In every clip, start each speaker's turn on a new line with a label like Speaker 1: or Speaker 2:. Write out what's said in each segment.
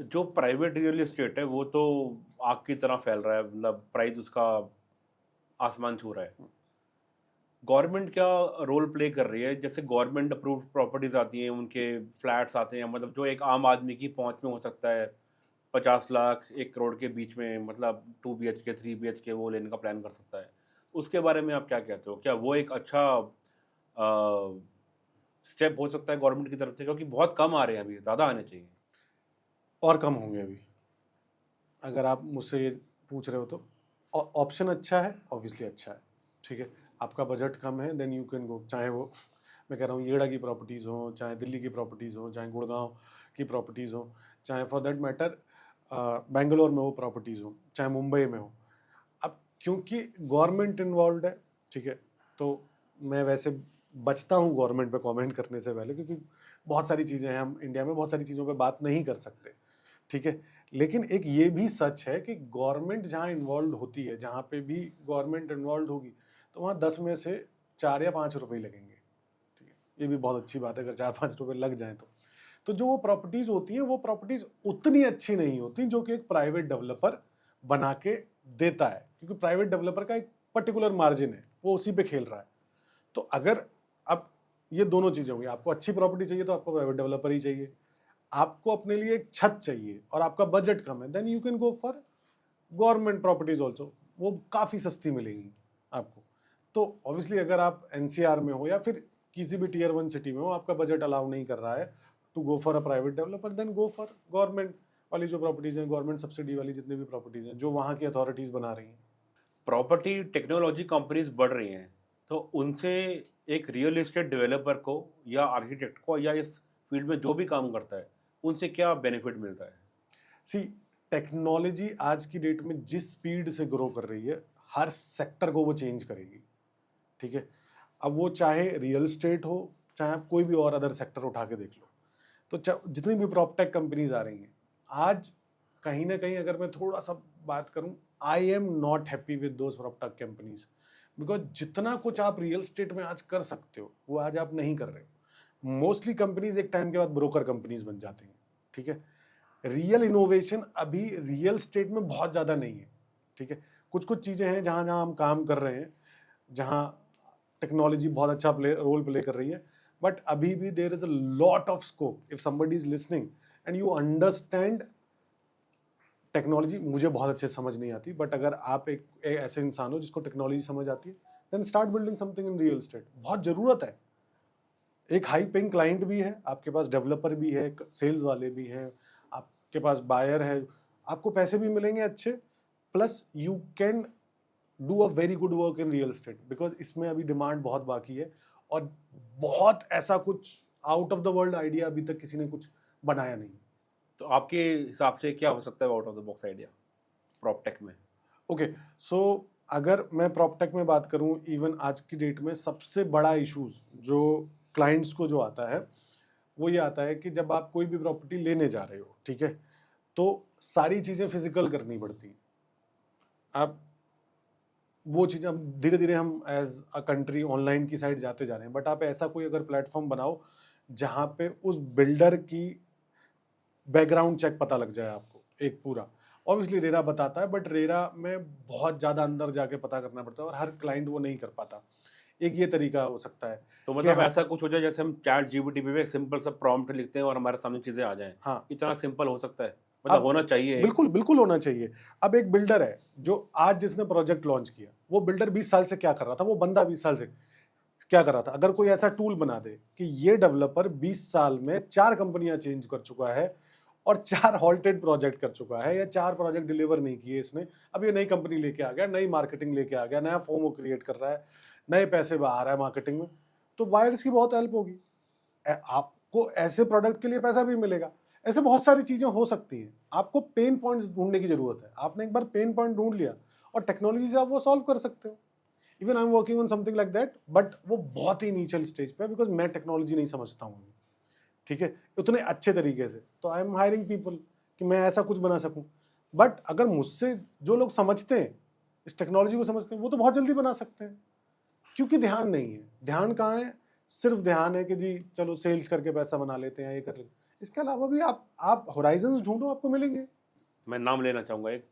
Speaker 1: जो private real estate है वो तो आग की तरह फैल रहा है, मतलब प्राइस उसका आसमान छू रहा है। गवर्नमेंट क्या रोल प्ले कर रही है? जैसे गवर्नमेंट अप्रूव्ड प्रॉपर्टीज आती हैं, उनके फ्लैट्स आते हैं, मतलब जो एक आम आदमी की पहुंच में हो सकता है, 50 लाख 1 करोड़ के बीच में, मतलब 2 BHK 3 BHK वो लेने का प्लान कर सकता है। उसके बारे में आप क्या कहते हो? क्या वो एक अच्छा स्टेप हो सकता है गवर्नमेंट की तरफ से? क्योंकि बहुत कम आ रहे हैं, अभी ज़्यादा आने चाहिए।
Speaker 2: और कम होंगे अभी, अगर आप मुझसे ये पूछ रहे हो तो। ऑप्शन अच्छा है, ऑब्वियसली अच्छा है, ठीक है। आपका बजट कम है, देन यू कैन गो, चाहे वो मैं कह रहा हूँ येड़ा की प्रॉपर्टीज़ हो, चाहे दिल्ली की प्रॉपर्टीज़ हो, चाहे गुड़गांव की प्रॉपर्टीज़ हो, चाहे फॉर दैट मैटर बेंगलोर में वो प्रॉपर्टीज़ हो, चाहे मुंबई में हो। अब क्योंकि गवर्नमेंट इन्वॉल्व है, ठीक है, तो मैं वैसे बचता हूँ गवर्नमेंट पे कमेंट करने से पहले, क्योंकि बहुत सारी चीज़ें हैं, हम इंडिया में बहुत सारी चीज़ों पे बात नहीं कर सकते, ठीक है। लेकिन एक ये भी सच है कि गवर्नमेंट जहाँ इन्वॉल्व होती है, जहाँ पे भी गवर्नमेंट इन्वॉल्व होगी, तो वहाँ 10 में से 4 या 5 रुपए लगेंगे, ठीक है। ये भी बहुत अच्छी बात है अगर 4-5 रुपए लग जाएँ तो जो वो प्रॉपर्टीज़ होती हैं, वो प्रॉपर्टीज़ उतनी अच्छी नहीं होती जो कि एक प्राइवेट डेवलपर बना के देता है, क्योंकि प्राइवेट डेवलपर का एक पर्टिकुलर मार्जिन है, वो उसी पे खेल रहा है। तो अगर अब ये दोनों चीज़ें होंगी, आपको अच्छी प्रॉपर्टी चाहिए तो आपको प्राइवेट डेवलपर ही चाहिए, आपको अपने लिए एक छत चाहिए और आपका बजट कम है, then you can go for government properties also, वो काफ़ी सस्ती मिलेगी आपको। तो ऑब्वियसली अगर आप एनसीआर में हो या फिर किसी भी टीयर 1 सिटी में हो, आपका बजट अलाउ नहीं कर रहा है to go for a private developer, then go for government वाली जो प्रॉपर्टीज हैं, गवर्नमेंट सब्सिडी वाली जितनी भी प्रॉपर्टीज हैं जो वहाँ की अथॉरिटीज बना रही हैं।
Speaker 1: प्रॉपर्टी टेक्नोलॉजी कंपनीज बढ़ रही हैं, तो उनसे एक रियल एस्टेट डेवलपर को या आर्किटेक्ट को या इस फील्ड में जो भी काम करता है, उनसे क्या बेनिफिट मिलता है?
Speaker 2: सी, टेक्नोलॉजी आज की डेट में जिस स्पीड से ग्रो कर रही है, हर सेक्टर को वो चेंज करेगी, ठीक है। अब वो चाहे रियल स्टेट हो, चाहे आप कोई भी और अदर सेक्टर उठा के देख लो, तो जितनी भी प्रॉपटेक कंपनीज आ रही हैं आज, कहीं ना कहीं अगर मैं थोड़ा सा बात करूं, I am not happy with those proptech companies, because जितना कुछ आप रियल स्टेट में आज कर सकते हो वो आज आप नहीं कर रहे हो। मोस्टली कंपनीज एक टाइम के बाद ब्रोकर कंपनीज बन जाती हैं, ठीक है। रियल इनोवेशन अभी रियल स्टेट में बहुत ज़्यादा नहीं है, ठीक है। कुछ कुछ चीज़ें हैं जहाँ जहाँ हम काम कर रहे हैं, जहाँ टेक्नोलॉजी बहुत अच्छा रोल प्ले कर रही है, बट अभी भी there is a lot of scope if somebody is listening and you understand technology. मुझे बहुत अच्छे समझ नहीं आती, बट अगर आप एक ऐसे इंसान हो जिसको टेक्नोलॉजी समझ आती है, then start building something in real estate. बहुत ज़रूरत है, एक हाई पेइंग क्लाइंट भी है आपके पास, डेवलपर भी है, सेल्स वाले भी हैं, आपके पास बायर है, आपको पैसे भी मिलेंगे अच्छे, plus you can do a very good work in real estate, because इसमें अभी डिमांड बहुत बाकी है और बहुत ऐसा कुछ out of the world idea अभी तक किसी ने कुछ बनाया नहीं।
Speaker 1: तो आपके हिसाब से क्या हो सकता है out of the box idea proptech में?
Speaker 2: ओके, सो अगर मैं प्रॉपटेक में बात करूं, इवन आज की डेट में सबसे बड़ा इश्यूज जो क्लाइंट्स को जो आता है, वो ये आता है कि जब आप कोई भी प्रॉपर्टी लेने जा रहे हो, ठीक है, तो सारी चीज़ें फिजिकल करनी पड़ती हैं। आप वो चीज़, हम धीरे धीरे हम एज अ कंट्री ऑनलाइन की साइड जाते जा रहे हैं, बट आप ऐसा कोई अगर प्लेटफॉर्म बनाओ जहाँ पे उस बिल्डर की बैकग्राउंड चेक पता लग जाए आपको एक पूरा। ऑब्वियसली रेरा बताता है, बट रेरा में बहुत ज़्यादा अंदर जाके पता करना पड़ता है और हर क्लाइंट वो नहीं कर पाता। एक ये तरीका हो सकता है
Speaker 1: तो
Speaker 2: कि
Speaker 1: मतलब
Speaker 2: हाँ,
Speaker 1: ऐसा कुछ हो जाए जैसे हम चैट जीपीटी पे एक सिंपल सा प्रॉम्प्ट लिखते हैं और हमारे सामने चीज़ें आ जाएँ,
Speaker 2: हाँ,
Speaker 1: इतना सिंपल हो सकता है? मतलब
Speaker 2: अब
Speaker 1: होना चाहिए एक।
Speaker 2: बिल्कुल बिल्कुल होना चाहिए। अब एक बिल्डर है जो आज जिसने प्रोजेक्ट लॉन्च किया, वो बिल्डर 20 साल से क्या कर रहा था, वो बंदा 20 साल से क्या कर रहा था। अगर कोई ऐसा टूल बना दे कि ये डेवलपर 20 साल में 4 कंपनियां चेंज कर चुका है और 4 हॉल्टेड प्रोजेक्ट कर चुका है, या 4 प्रोजेक्ट डिलीवर नहीं किए इसने, अब ये नई कंपनी लेके आ गया, नई मार्केटिंग लेके आ गया, नया फोमो क्रिएट कर रहा है, नए पैसे बहा रहा है मार्केटिंग में, तो बायर्स की बहुत हेल्प होगी। आपको ऐसे प्रोडक्ट के लिए पैसा भी मिलेगा। ऐसे बहुत सारी चीजें हो सकती हैं। आपको पेन पॉइंट्स ढूंढने की जरूरत है। आपने एक बार पेन पॉइंट ढूंढ लिया और टेक्नोलॉजी से आप वो सॉल्व कर सकते हो। Even I am working on something like that, but वो बहुत ही इनिशियल स्टेज पे है, बिकॉज मैं टेक्नोलॉजी नहीं समझता हूँ, ठीक है, उतने अच्छे तरीके से। तो आई एम हायरिंग पीपल कि मैं ऐसा कुछ बना सकूं। बट अगर मुझसे जो लोग समझते हैं, इस टेक्नोलॉजी को समझते हैं, वो तो बहुत जल्दी बना सकते हैं, क्योंकि ध्यान नहीं है। ध्यान कहाँ है? सिर्फ ध्यान है कि जी चलो सेल्स करके पैसा बना लेते हैं, ये कर लेते हैं। इसके अलावा भी आप होराइजन्स ढूंढो, आपको मिलेंगे।
Speaker 1: मैं नाम लेना चाहूँगा एक,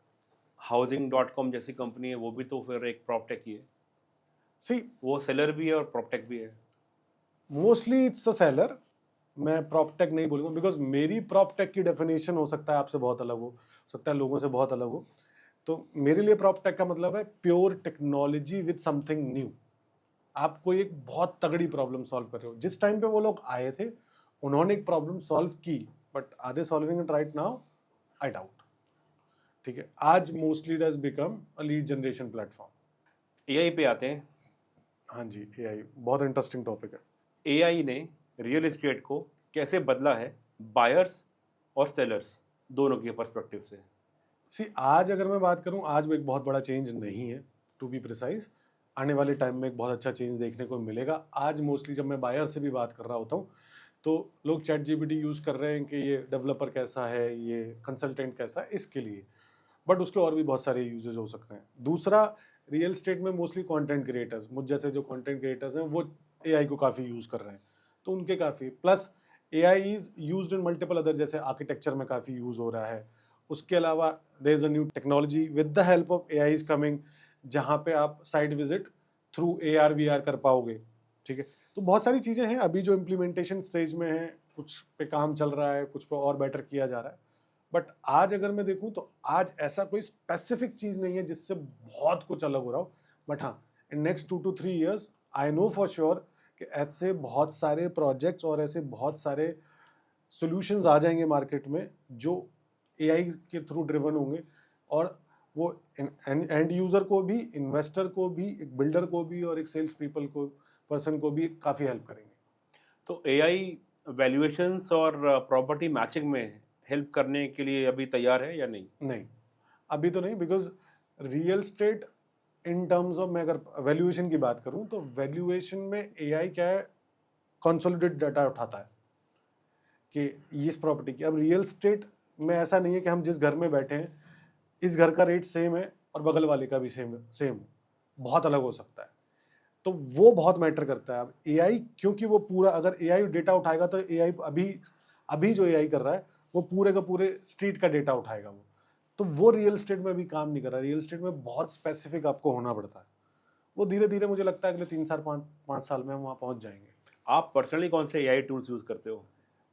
Speaker 1: हाउसिंग.com जैसी कंपनी है, वो भी तो फिर एक प्रॉपटेक ही है।
Speaker 2: सी
Speaker 1: वो सेलर भी है और प्रॉपटेक भी है।
Speaker 2: मोस्टली इट्स अ सेलर, मैं प्रॉपटेक नहीं बोलूँगा, बिकॉज मेरी प्रॉपटेक की डेफिनेशन हो सकता है आपसे बहुत अलग हो सकता है लोगों से बहुत अलग हो। तो मेरे लिए प्रॉपटेक का मतलब है pure technology with something new. आप कोई एक बहुत तगड़ी प्रॉब्लम सॉल्व कर रहे हो, जिस टाइम पे वो लोग आए थे उन्होंने एक प्रॉब्लम सॉल्व की, but are they solving it right now? I doubt. ठीक है, आज mostly does become a lead generation platform.
Speaker 1: AI पे आते हैं।
Speaker 2: हाँ जी, एआई बहुत इंटरेस्टिंग टॉपिक है।
Speaker 1: एआई ने रियल एस्टेट को कैसे बदला है, बायर्स और सेलर्स दोनों के पर्सपेक्टिव से?
Speaker 2: सी आज अगर मैं बात करूं, आज वो एक बहुत बड़ा चेंज नहीं है, टू बी प्रिसाइज। आने वाले टाइम में एक बहुत अच्छा चेंज देखने को मिलेगा। आज मोस्टली जब मैं बायर से भी बात कर रहा होता हूँ तो लोग चैट जीपीटी यूज़ कर रहे हैं कि ये डेवलपर कैसा है, ये कंसल्टेंट कैसा है, इसके लिए। बट उसके और भी बहुत सारे यूजेस हो सकते हैं। दूसरा, रियल स्टेट में मोस्टली कंटेंट क्रिएटर्स, मुझ जैसे जो कंटेंट क्रिएटर्स हैं वो एआई को काफ़ी यूज़ कर रहे हैं, तो उनके काफ़ी plus AI is used in multiple other, जैसे आर्किटेक्चर में काफ़ी यूज़ हो रहा है। उसके अलावा there is a new technology with the help of AI is coming, जहाँ पे आप site visit through AR VR कर पाओगे। ठीक है, तो बहुत सारी चीज़ें हैं अभी जो इम्प्लीमेंटेशन स्टेज में है, कुछ पे काम चल रहा है, कुछ पे और बेटर किया जा रहा है। बट आज अगर मैं देखूं तो आज ऐसा कोई स्पेसिफिक चीज नहीं है जिससे बहुत कुछ अलग हो रहा हो। बट हाँ, in next 2 to 3 years I know for sure कि ऐसे बहुत सारे प्रोजेक्ट्स और ऐसे बहुत सारे सॉल्यूशंस आ जाएंगे मार्केट में जो एआई के थ्रू ड्रिवन होंगे, और वो एंड यूजर को भी, इन्वेस्टर को भी, एक बिल्डर को भी और एक सेल्स पीपल को, पर्सन को भी काफ़ी हेल्प करेंगे।
Speaker 1: तो एआई वैल्यूएशंस और प्रॉपर्टी मैचिंग में हेल्प करने के लिए अभी तैयार है या नहीं?
Speaker 2: नहीं, अभी तो नहीं, because real state in terms of, मैं अगर वैल्यूएशन की बात करूं तो वैल्यूएशन में एआई क्या है, कंसोलिडेट डाटा उठाता है कि इस प्रॉपर्टी की। अब रियल स्टेट में ऐसा नहीं है कि हम जिस घर में बैठे हैं इस घर का रेट सेम है और बगल वाले का भी सेम बहुत अलग हो सकता है। तो वो बहुत मैटर करता है। अब एआई, क्योंकि वो पूरा, अगर एआई डेटा उठाएगा तो एआई अभी अभी जो एआई कर रहा है वो पूरे का पूरे स्ट्रीट का डेटा उठाएगा वो रियल स्टेट में भी काम नहीं कर रहा। रियल स्टेट में बहुत स्पेसिफिक आपको होना पड़ता है। वो धीरे धीरे मुझे लगता है अगले 3 साल 5 साल में हम वहाँ पहुँच जाएंगे।
Speaker 1: आप पर्सनली कौन से एआई टूल्स यूज़ करते हो?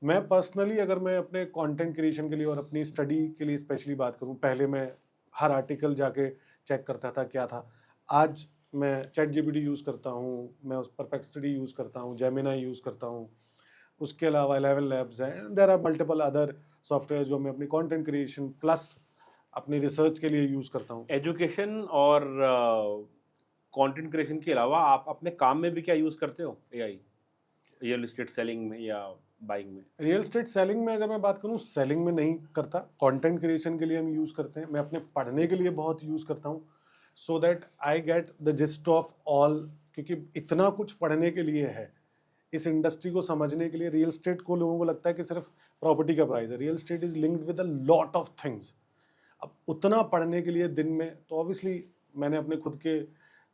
Speaker 2: मैं पर्सनली, अगर मैं अपने कंटेंट क्रिएशन के लिए और अपनी स्टडी के लिए स्पेशली बात करूं, पहले मैं हर आर्टिकल जाके चेक करता था क्या था। आज मैं चैट जीपीटी यूज़ करता हूं, मैं उस परप्लेक्सिटी यूज़ करता हूं, जेमिनाई यूज़ करता हूं। उसके अलावा 11 लैब्स हैं, there are multiple other software जो मैं अपनी कंटेंट क्रिएशन प्लस अपनी रिसर्च के लिए यूज़ करता हूँ।
Speaker 1: एजुकेशन और कंटेंट क्रिएशन के अलावा आप अपने काम में भी क्या यूज़ करते हो एआई, रियल एस्टेट सेलिंग में या बाइंग में?
Speaker 2: रियल स्टेट सेलिंग में अगर मैं बात करूँ, सेलिंग में नहीं करता। कंटेंट क्रिएशन के लिए हम यूज़ करते हैं, मैं अपने पढ़ने के लिए बहुत यूज़ करता हूँ, so that I get the gist of all. क्योंकि इतना कुछ पढ़ने के लिए है, इस इंडस्ट्री को समझने के लिए। रियल स्टेट को लोगों को लगता है कि सिर्फ प्रॉपर्टी का प्राइस है, real estate is linked with a lot of things. अब उतना पढ़ने के लिए दिन में, तो ऑब्वियसली मैंने अपने खुद के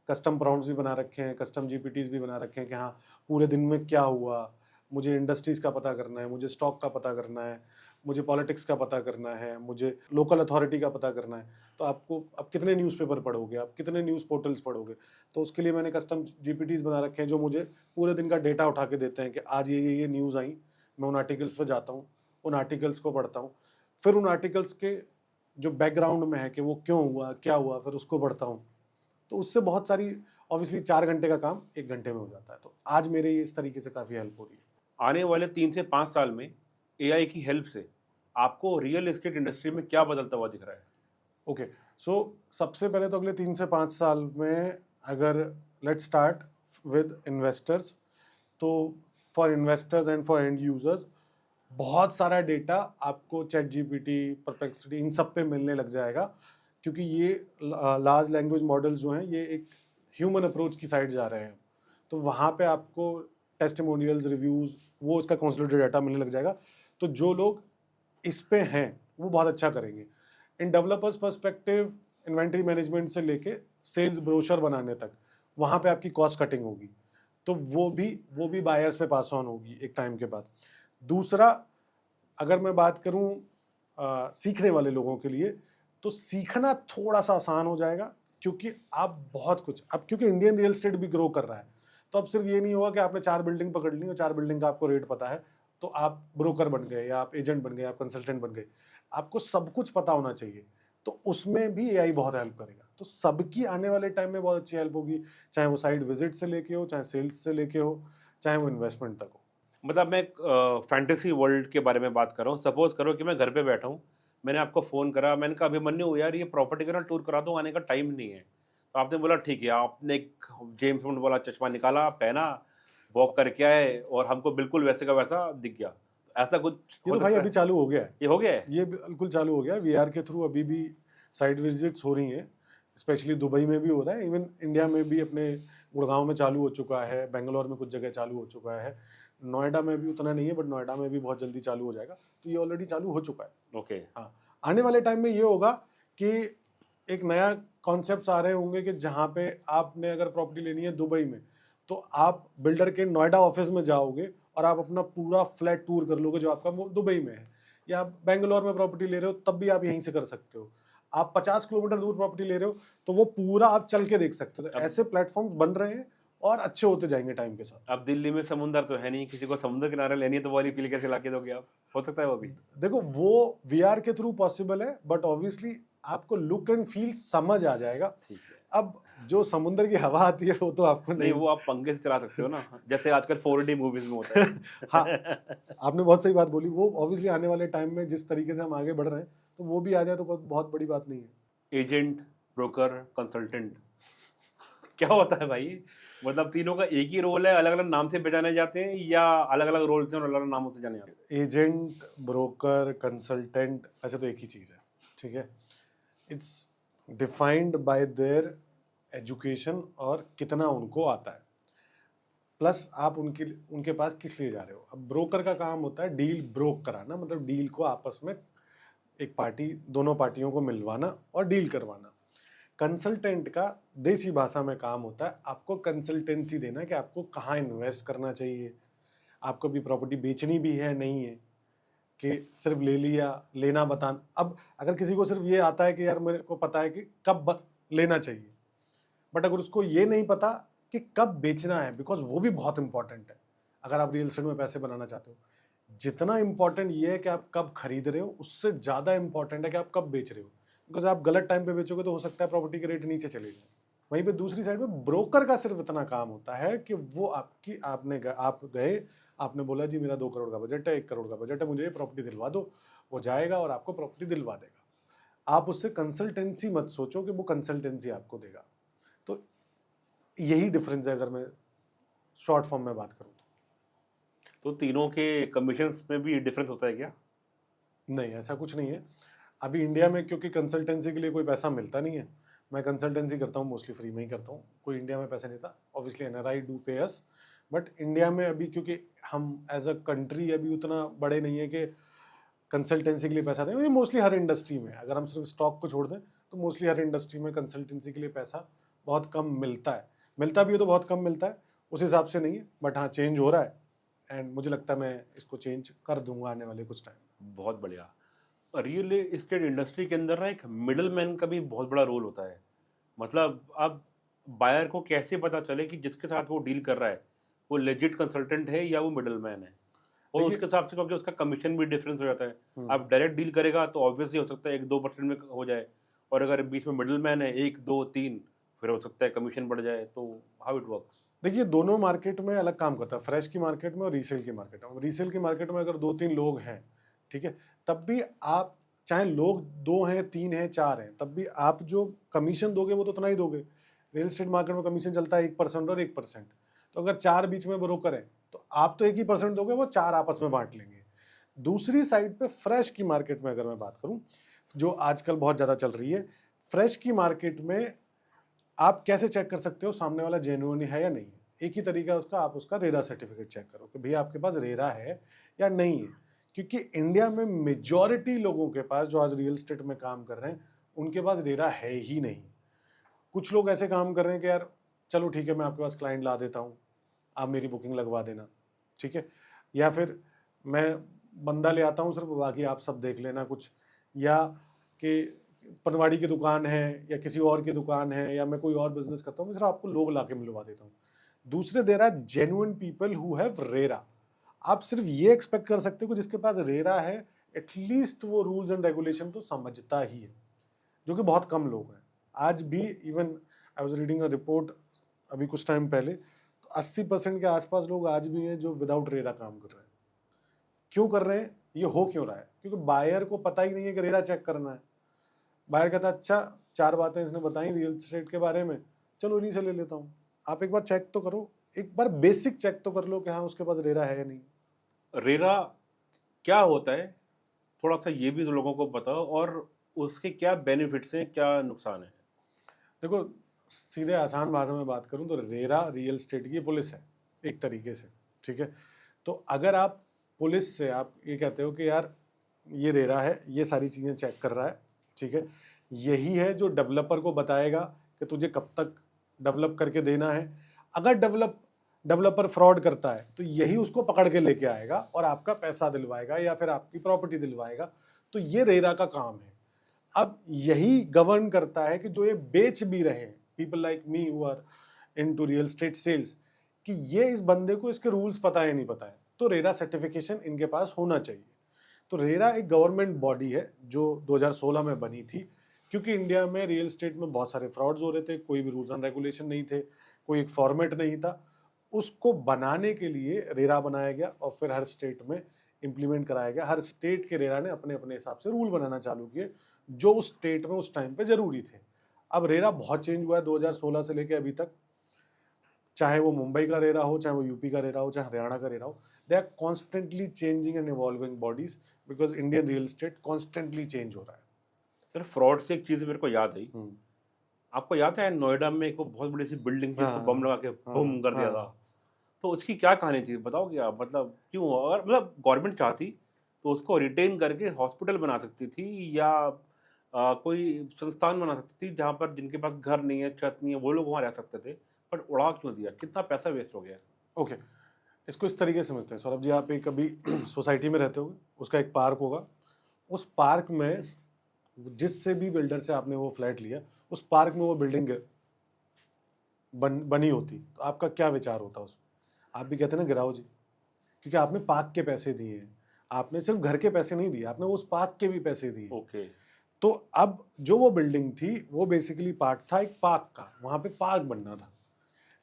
Speaker 2: कस्टम प्रॉम्प्ट्स भी बना रखे हैं, कस्टम जीपीटीज भी बना रखे हैं कि हाँ पूरे दिन में क्या हुआ, मुझे इंडस्ट्रीज़ का पता करना है, मुझे स्टॉक का पता करना है, मुझे पॉलिटिक्स का पता करना है, मुझे लोकल अथॉरिटी का पता करना है। तो आपको, आप कितने न्यूज़पेपर पढ़ोगे, आप कितने न्यूज़ पोर्टल्स पढ़ोगे? तो उसके लिए मैंने कस्टम जीपीटीज बना रखे हैं जो मुझे पूरे दिन का डेटा उठा के देते हैं कि आज ये न्यूज़ आई। मैं उन आर्टिकल्स पर जाता हूँ, उन आर्टिकल्स को पढ़ता हूँ, फिर उन आर्टिकल्स के जो बैकग्राउंड में है कि वो क्यों हुआ, क्या हुआ, फिर उसको पढ़ता हूँ। तो उससे बहुत सारी, ऑब्वियसली 4 घंटे का काम 1 घंटे में हो जाता है। तो आज मेरे इस तरीके से काफ़ी हेल्प हो रही है।
Speaker 1: आने वाले 3 से 5 साल में एआई की हेल्प से आपको रियल एस्टेट इंडस्ट्री में क्या बदलता हुआ दिख रहा है?
Speaker 2: ओके, सो सबसे पहले तो अगले 3 से 5 साल में, अगर लेट्स स्टार्ट विद इन्वेस्टर्स, तो for investors and for and users बहुत सारा डेटा आपको चैट जीपीटी, परप्लेक्सिटी, इन सब पे मिलने लग जाएगा। क्योंकि ये लार्ज लैंग्वेज मॉडल्स जो हैं ये एक ह्यूमन अप्रोच की साइड जा रहे हैं, तो वहाँ पे आपको टेस्टिमोनियल्स, रिव्यूज़, वो उसका कंसोलिडेटेड डाटा मिलने लग जाएगा। तो जो लोग इस पे हैं वो बहुत अच्छा करेंगे। इन डेवलपर्स पर्सपेक्टिव, इन्वेंट्री मैनेजमेंट से लेके सेल्स ब्रोशर बनाने तक, वहाँ पे आपकी कॉस्ट कटिंग होगी, तो वो भी बायर्स पे पास ऑन होगी एक टाइम के बाद। दूसरा, अगर मैं बात करूं सीखने वाले लोगों के लिए, तो सीखना थोड़ा सा आसान हो जाएगा, क्योंकि आप बहुत कुछ, अब क्योंकि इंडियन रियल एस्टेट भी ग्रो कर रहा है, तो अब सिर्फ ये नहीं होगा कि आपने 4 बिल्डिंग पकड़ ली और 4 बिल्डिंग का आपको रेट पता है तो आप ब्रोकर बन गए, या आप एजेंट बन गए, आप कंसल्टेंट बन गए। आपको सब कुछ पता होना चाहिए, तो उसमें भी एआई बहुत हेल्प करेगा। तो सबकी आने वाले टाइम में बहुत अच्छी हेल्प होगी, चाहे वो साइट विजिट से लेके हो, चाहे सेल्स से लेके हो, चाहे वो इन्वेस्टमेंट तक हो।
Speaker 1: मतलब मैं एक फैंटेसी वर्ल्ड के बारे में बात कर रहा हूँ। सपोज़ करो कि मैं घर पे बैठा हूँ, मैंने आपको फ़ोन करा, मैंने कहा अभिमन्यु यार ये प्रॉपर्टी का ना टूर करा दो, आने का टाइम नहीं है। तो आपने बोला ठीक है, आपने एक जेम्स बॉन्ड वाला चश्मा निकाला, पहना, वॉक करके आए और हमको बिल्कुल वैसे का वैसा दिख गया। ऐसा कुछ
Speaker 2: ये
Speaker 1: हो
Speaker 2: तो भाई
Speaker 1: सकता
Speaker 2: अभी
Speaker 1: है?
Speaker 2: चालू हो गया है।
Speaker 1: ये हो गया है?
Speaker 2: ये बिल्कुल चालू हो गया है, वीआर के थ्रू अभी भी साइट विजिट्स हो रही हैं, स्पेशली दुबई में भी हो रहा है, इवन इंडिया में भी अपने गुड़गांव में चालू हो चुका है, बेंगलोर में कुछ जगह चालू हो चुका है, नोएडा में भी उतना नहीं है, बट नोएडा में भी बहुत जल्दी चालू हो जाएगा। तो ये ऑलरेडी चालू हो चुका है।
Speaker 1: ओके।
Speaker 2: हाँ, आने वाले टाइम में ये होगा कि एक नया कॉन्सेप्ट आ रहे होंगे कि जहाँ पे आपने अगर प्रॉपर्टी लेनी है दुबई में, तो आप बिल्डर के नोएडा ऑफिस में जाओगे और आप अपना पूरा फ्लैट टूर कर लोगे जो आपका दुबई में है, या आप बेंगलोर में प्रॉपर्टी ले रहे हो तब भी आप यहीं से कर सकते हो। आप 50 किलोमीटर दूर प्रॉपर्टी ले रहे हो तो वो पूरा आप चल के देख सकते हो। तो
Speaker 1: अब
Speaker 2: ऐसे प्लेटफॉर्म बन रहे हैं और अच्छे होते जाएंगे टाइम के साथ।
Speaker 1: अब दिल्ली में समुंदर तो है नहीं, किसी को समुद्र किनारे लेनी है तो वो वाली फील कैसे ला के दोगे आप? हो सकता है वो भी?
Speaker 2: देखो वो वीआर के थ्रू पॉसिबल है, बट ऑब्वियसली आपको लुक एंड फील समझ आ जाएगा।
Speaker 1: ठीक है।
Speaker 2: अब जो समुंदर की हवा आती है वो तो आपको
Speaker 1: नहीं,
Speaker 2: नहीं।
Speaker 1: वो आप पंखे से चला सकते हो ना, जैसे आजकल 4D मूवीज़ में होता
Speaker 2: हाँ,
Speaker 1: है।
Speaker 2: आपने बहुत सही बात बोली। वो ऑब्वियसली आने वाले टाइम में जिस तरीके से हम आगे बढ़ रहे हैं, तो वो भी आ जाए तो बहुत बड़ी बात नहीं है।
Speaker 1: एजेंट, ब्रोकर, कंसल्टेंट क्या होता है भाई? मतलब तीनों का एक ही रोल है, अलग-अलग नाम से पहचाने जाते हैं या अलग-अलग रोल से और अलग-अलग नामों से जाने जाते हैं?
Speaker 2: एजेंट, ब्रोकर, कंसल्टेंट ऐसे तो एक ही चीज़ है, ठीक है? It's defined by there education और कितना उनको आता है, प्लस आप उनके पास किस लिए जा रहे हो। अब ब्रोकर का काम होता है डील ब्रोक कराना, मतलब डील को आपस में एक पार्टी, दोनों पार्टियों को मिलवाना और डील करवाना। कंसल्टेंट का देसी भाषा में काम होता है आपको कंसल्टेंसी देना कि आपको कहाँ इन्वेस्ट करना चाहिए, आपको भी प्रॉपर्टी बेचनी भी है नहीं है कि सिर्फ ले लिया, लेना बताना। अब अगर किसी को सिर्फ ये आता है कि यार मेरे को पता है कि कब लेना चाहिए, बट अगर उसको ये नहीं पता कि कब बेचना है, बिकॉज वो भी बहुत इंपॉर्टेंट है अगर आप रियल एस्टेट में पैसे बनाना चाहते हो। जितना इंपॉर्टेंट ये है कि आप कब खरीद रहे हो, उससे ज़्यादा इंपॉर्टेंट है कि आप कब बेच रहे हो, बिकॉज आप गलत टाइम पे बेचोगे तो हो सकता है प्रॉपर्टी के रेट नीचे चले जाए। वहीं पे दूसरी साइड पे ब्रोकर का सिर्फ इतना काम होता है कि वो आप गए, आपने बोला जी मेरा 2 करोड़ का बजट है, 1 करोड़ का बजट है, मुझे ये प्रॉपर्टी दिलवा दो, वो जाएगा और आपको प्रॉपर्टी दिलवा देगा। आप उससे कंसल्टेंसी मत सोचो कि वो कंसल्टेंसी आपको देगा। तो यही डिफरेंस है अगर मैं शॉर्ट फॉर्म में बात करूँ
Speaker 1: तो तीनों के कमीशंस में भी डिफरेंस होता है क्या?
Speaker 2: नहीं, ऐसा कुछ नहीं है। अभी इंडिया में क्योंकि कंसल्टेंसी के लिए कोई पैसा मिलता नहीं है, मैं कंसल्टेंसी करता हूँ मोस्टली फ्री में ही करता हूँ, कोई इंडिया में पैसा नहीं था। ऑब्वियसली एनआरआई डू पे अस, बट इंडिया में अभी क्योंकि हम एज अ कंट्री अभी उतना बड़े नहीं है कि कंसल्टेंसी के लिए पैसा दें। ये मोस्टली हर इंडस्ट्री में, अगर हम सिर्फ स्टॉक को छोड़ दें तो मोस्टली हर इंडस्ट्री में कंसल्टेंसी के लिए पैसा बहुत कम मिलता है। मिलता भी हो तो बहुत कम मिलता है, उस हिसाब से नहीं है, बट हाँ चेंज हो रहा है एंड मुझे लगता है मैं इसको चेंज कर दूंगा आने वाले कुछ टाइम।
Speaker 1: बहुत बढ़िया। रियल एस्टेट इंडस्ट्री के अंदर ना एक मिडल मैन का भी बहुत बड़ा रोल होता है। मतलब अब बायर को कैसे पता चले कि जिसके साथ वो डील कर रहा है, वो लेजिट कंसल्टेंट है या वो मिडल मैन है? और
Speaker 2: देखिए,
Speaker 1: उसके हिसाब से क्योंकि उसका कमीशन भी डिफरेंस हो जाता है।
Speaker 2: हम्म,
Speaker 1: आप डायरेक्ट डील करेगा तो ऑब्वियसली हो सकता है 1-2% में हो जाए, और अगर बीच में मिडल मैन है 1, 2, 3, फिर हो सकता है कमीशन बढ़ जाए। तो हाउ इट वर्क्स?
Speaker 2: देखिए दोनों मार्केट में अलग काम करता है, फ्रेश की मार्केट में और रीसेल की मार्केट में। रीसेल की मार्केट में अगर 2-3 लोग हैं, ठीक है, तब भी आप चाहे लोग 2 हैं, 3 हैं, 4 हैं, तब भी आप जो कमीशन दोगे वो तो उतना ही दोगे। रियल एस्टेट मार्केट में कमीशन चलता है 1% और 1%। तो अगर 4 बीच में ब्रोकर हैं तो आप तो 1% दोगे, वो 4 आपस में बांट लेंगे। दूसरी साइड पे फ्रेश की मार्केट में अगर मैं बात करूं, जो आजकल बहुत ज़्यादा चल रही है, फ्रेश की मार्केट में आप कैसे चेक कर सकते हो सामने वाला जेन्युइन है या नहीं है। एक ही तरीका है उसका, आप उसका रेरा सर्टिफिकेट चेक करो कि भैया आपके पास रेरा है या नहीं है। क्योंकि इंडिया में मेजॉरिटी लोगों के पास जो आज रियल एस्टेट में काम कर रहे हैं, उनके पास रेरा है ही नहीं। कुछ लोग ऐसे काम कर रहे हैं कि यार चलो ठीक है, मैं आपके पास क्लाइंट ला देता हूँ, आप मेरी बुकिंग लगवा देना, ठीक है, या फिर मैं बंदा ले आता हूँ सिर्फ, बाकी आप सब देख लेना कुछ, या कि पनवाड़ी की दुकान है या किसी और की दुकान है या मैं कोई और बिजनेस करता हूँ, मैं सिर्फ आपको लोग ला के मिलवा देता हूँ। दूसरे दे रहा है genuine people who have RERA. आप सिर्फ ये एक्सपेक्ट कर सकते हो कि जिसके पास रेरा है एटलीस्ट वो रूल्स एंड रेगुलेशन तो समझता ही है, जो कि बहुत कम लोग हैं आज भी। Even I was reading a report अभी कुछ टाइम पहले, तो 80% के आसपास लोग आज भी हैं जो विदाउट रेरा काम कर रहे हैं। क्यों कर रहे हैं, ये हो क्यों रहा है? क्योंकि बायर को पता ही नहीं है कि रेरा चेक करना है। बायर कहता है अच्छा 4 बातें इसने बताई रियल एस्टेट के बारे में, चलो इन्हीं से ले लेता हूँ। आप एक बार चेक तो करो, एक बार बेसिक चेक तो कर लो कि हाँ उसके पास रेरा है या नहीं।
Speaker 1: रेरा क्या होता है, थोड़ा सा ये भी लोगों को बताओ, और उसके क्या बेनिफिट्स हैं, क्या नुकसान है?
Speaker 2: देखो, सीधे आसान भाषा में बात करूं तो रेरा रियल एस्टेट की पुलिस है एक तरीके से, ठीक है। तो अगर आप पुलिस से आप ये कहते हो कि यार ये रेरा है, ये सारी चीज़ें चेक कर रहा है, ठीक है, यही है जो डेवलपर को बताएगा कि तुझे कब तक डेवलप करके देना है। अगर डेवलपर फ्रॉड करता है तो यही उसको पकड़ के लेके आएगा और आपका पैसा दिलवाएगा या फिर आपकी प्रॉपर्टी दिलवाएगा। तो ये रेरा का काम है। अब यही गवर्न करता है कि जो ये बेच भी रहे हैं, people like me who are into real estate sales, कि ये इस बंदे को इसके रूल्स पता है नहीं पता है, तो रेरा सर्टिफिकेशन इनके पास होना चाहिए। तो रेरा एक गवर्नमेंट बॉडी है जो 2016 में बनी थी, क्योंकि इंडिया में रियल एस्टेट में बहुत सारे फ्रॉड्स हो रहे थे, कोई भी रूल्स एंड रेगुलेशन नहीं थे, कोई एक फॉर्मेट नहीं था। उसको बनाने के लिए रेरा बनाया गया और फिर हर स्टेट में इम्प्लीमेंट कराया गया। हर स्टेट के रेरा ने अपने अपने हिसाब से रूल बनाना चालू किए जो उस स्टेट में उस टाइम पे जरूरी थे। अब रेरा बहुत चेंज हुआ है 2016 से लेके अभी तक, चाहे वो मुंबई का रेरा हो, चाहे वो यूपी का रेरा हो, चाहे हरियाणा का रेरा हो, they are constantly changing and evolving bodies, because Indian real estate constantly change हो रहा है।
Speaker 1: सर, फ्रॉड से एक चीज़ मेरे को याद आई।
Speaker 2: हम्म।
Speaker 1: आपको याद है नोएडा में एक बहुत बड़ी सी बिल्डिंग थी, उसको
Speaker 2: हाँ
Speaker 1: बम लगा के बम कर दिया था?
Speaker 2: हाँ।
Speaker 1: तो उसकी क्या कहानी थी, बताओगे आप? मतलब क्यों, अगर मतलब गवर्नमेंट चाहती तो उसको रिटेन करके हॉस्पिटल बना सकती थी, या कोई संस्थान बना सकती थी जहाँ पर जिनके पास घर नहीं है, छत नहीं है, वो लोग वहाँ रह सकते थे। बट उड़ा क्यों दिया? कितना पैसा वेस्ट हो गया?
Speaker 2: ओके, इसको इस तरीके से समझते हैं सौरभ जी। आप एक कभी सोसाइटी में रहते होगे, उसका एक पार्क होगा, उस पार्क में जिससे भी बिल्डर से आपने वो फ्लैट लिया, उस पार्क में वो बिल्डिंग बनी होती, तो आपका क्या विचार होता उसमें? आप भी कहते हैं ना गिराओ जी, क्योंकि आपने पार्क के पैसे दिए हैं। आपने सिर्फ घर के पैसे नहीं दिए, आपने उस पार्क के भी पैसे दिए।
Speaker 1: ओके।
Speaker 2: तो अब जो वो बिल्डिंग थी वो बेसिकली पार्ट था एक पार्क का, वहां पे पार्क बनना था।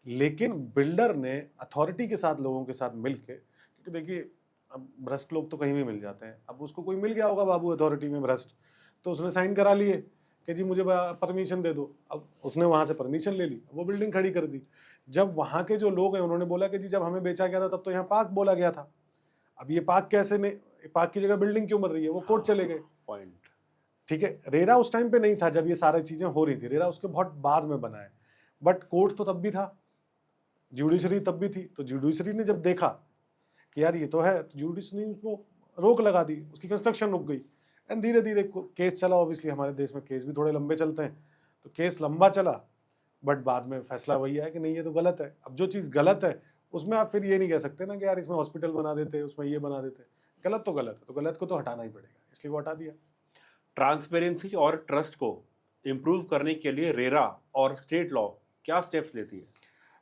Speaker 2: लेकिन बिल्डर ने अथॉरिटी के साथ, लोगों के साथ मिलके, क्योंकि देखिए अब भ्रष्ट लोग तो कहीं भी मिल जाते हैं, अब उसको कोई मिल गया होगा बाबू अथॉरिटी में भ्रष्ट, तो उसने साइन करा लिए कि जी मुझे परमिशन दे दो। अब उसने वहां से परमिशन ले ली, वो बिल्डिंग खड़ी कर दी। जब वहां के जो लोग हैं उन्होंने बोला कि जी जब हमें बेचा गया था तब तो यहाँ पार्क बोला गया था, अब ये पार्क कैसे नहीं, पार्क की जगह बिल्डिंग क्यों बन रही है? वो कोर्ट चले गए।
Speaker 1: पॉइंट।
Speaker 2: ठीक है, रेरा उस टाइम पे नहीं था जब ये सारी चीजें हो रही थी, रेरा उसके बहुत बाद में बना है, बट कोर्ट तो तब भी था, जुडिशरी तब भी थी। तो जुडिशरी ने जब देखा कि यार ये तो है, तो जुडिशरी ने उसको रोक लगा दी, उसकी कंस्ट्रक्शन रुक गई। एंड धीरे धीरे केस चला, ऑब्वियसली हमारे देश में केस भी थोड़े लंबे चलते हैं, तो केस लंबा चला, बट बाद में फैसला वही है कि नहीं ये तो गलत है। अब जो चीज़ गलत है उसमें आप फिर ये नहीं कह सकते ना कि यार इसमें हॉस्पिटल बना देते, उसमें ये बना देते। गलत तो गलत है, तो गलत को तो हटाना ही पड़ेगा, इसलिए वो हटा दिया।
Speaker 1: ट्रांसपेरेंसी और ट्रस्ट को इम्प्रूव करने के लिए रेरा और स्टेट लॉ क्या स्टेप्स लेती है?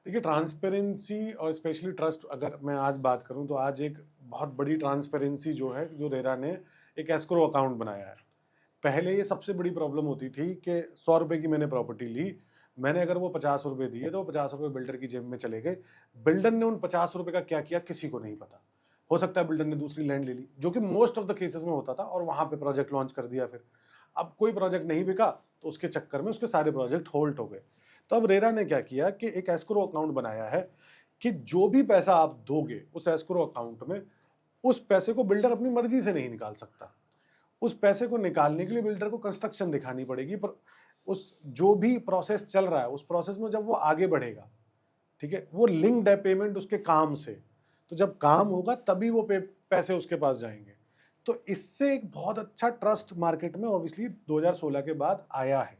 Speaker 2: देखिए, ट्रांसपेरेंसी और स्पेशली ट्रस्ट, अगर मैं आज बात करूं तो आज एक बहुत बड़ी ट्रांसपेरेंसी जो है, जो रेरा ने एक एस्क्रो अकाउंट बनाया है। पहले ये सबसे बड़ी प्रॉब्लम होती थी कि 100 रुपये की मैंने प्रॉपर्टी ली, मैंने अगर वो 50 रुपये दिए तो वो 50 रुपये बिल्डर की जेब में चले गए। बिल्डर ने उन 50 रुपये का क्या किया किसी को नहीं पता। हो सकता है बिल्डर ने दूसरी लैंड ले ली, जो कि मोस्ट ऑफ द केसेस में होता था, और वहां पे प्रोजेक्ट लॉन्च कर दिया। फिर अब कोई प्रोजेक्ट नहीं बिका तो उसके चक्कर में उसके सारे प्रोजेक्ट होल्ड हो गए। तो अब रेरा ने क्या किया कि एक एस्क्रो अकाउंट बनाया है कि जो भी पैसा आप दोगे उस एस्क्रो अकाउंट में, उस पैसे को बिल्डर अपनी मर्जी से नहीं निकाल सकता। उस पैसे को निकालने के लिए बिल्डर को कंस्ट्रक्शन दिखानी पड़ेगी, पर उस जो भी प्रोसेस चल रहा है उस प्रोसेस में जब वो आगे बढ़ेगा, ठीक है, वो लिंक्ड है पेमेंट उसके काम से, तो जब काम होगा तभी वो पैसे उसके पास जाएंगे। तो इससे एक बहुत अच्छा ट्रस्ट मार्केट में ऑब्वियसली 2016 के बाद आया है।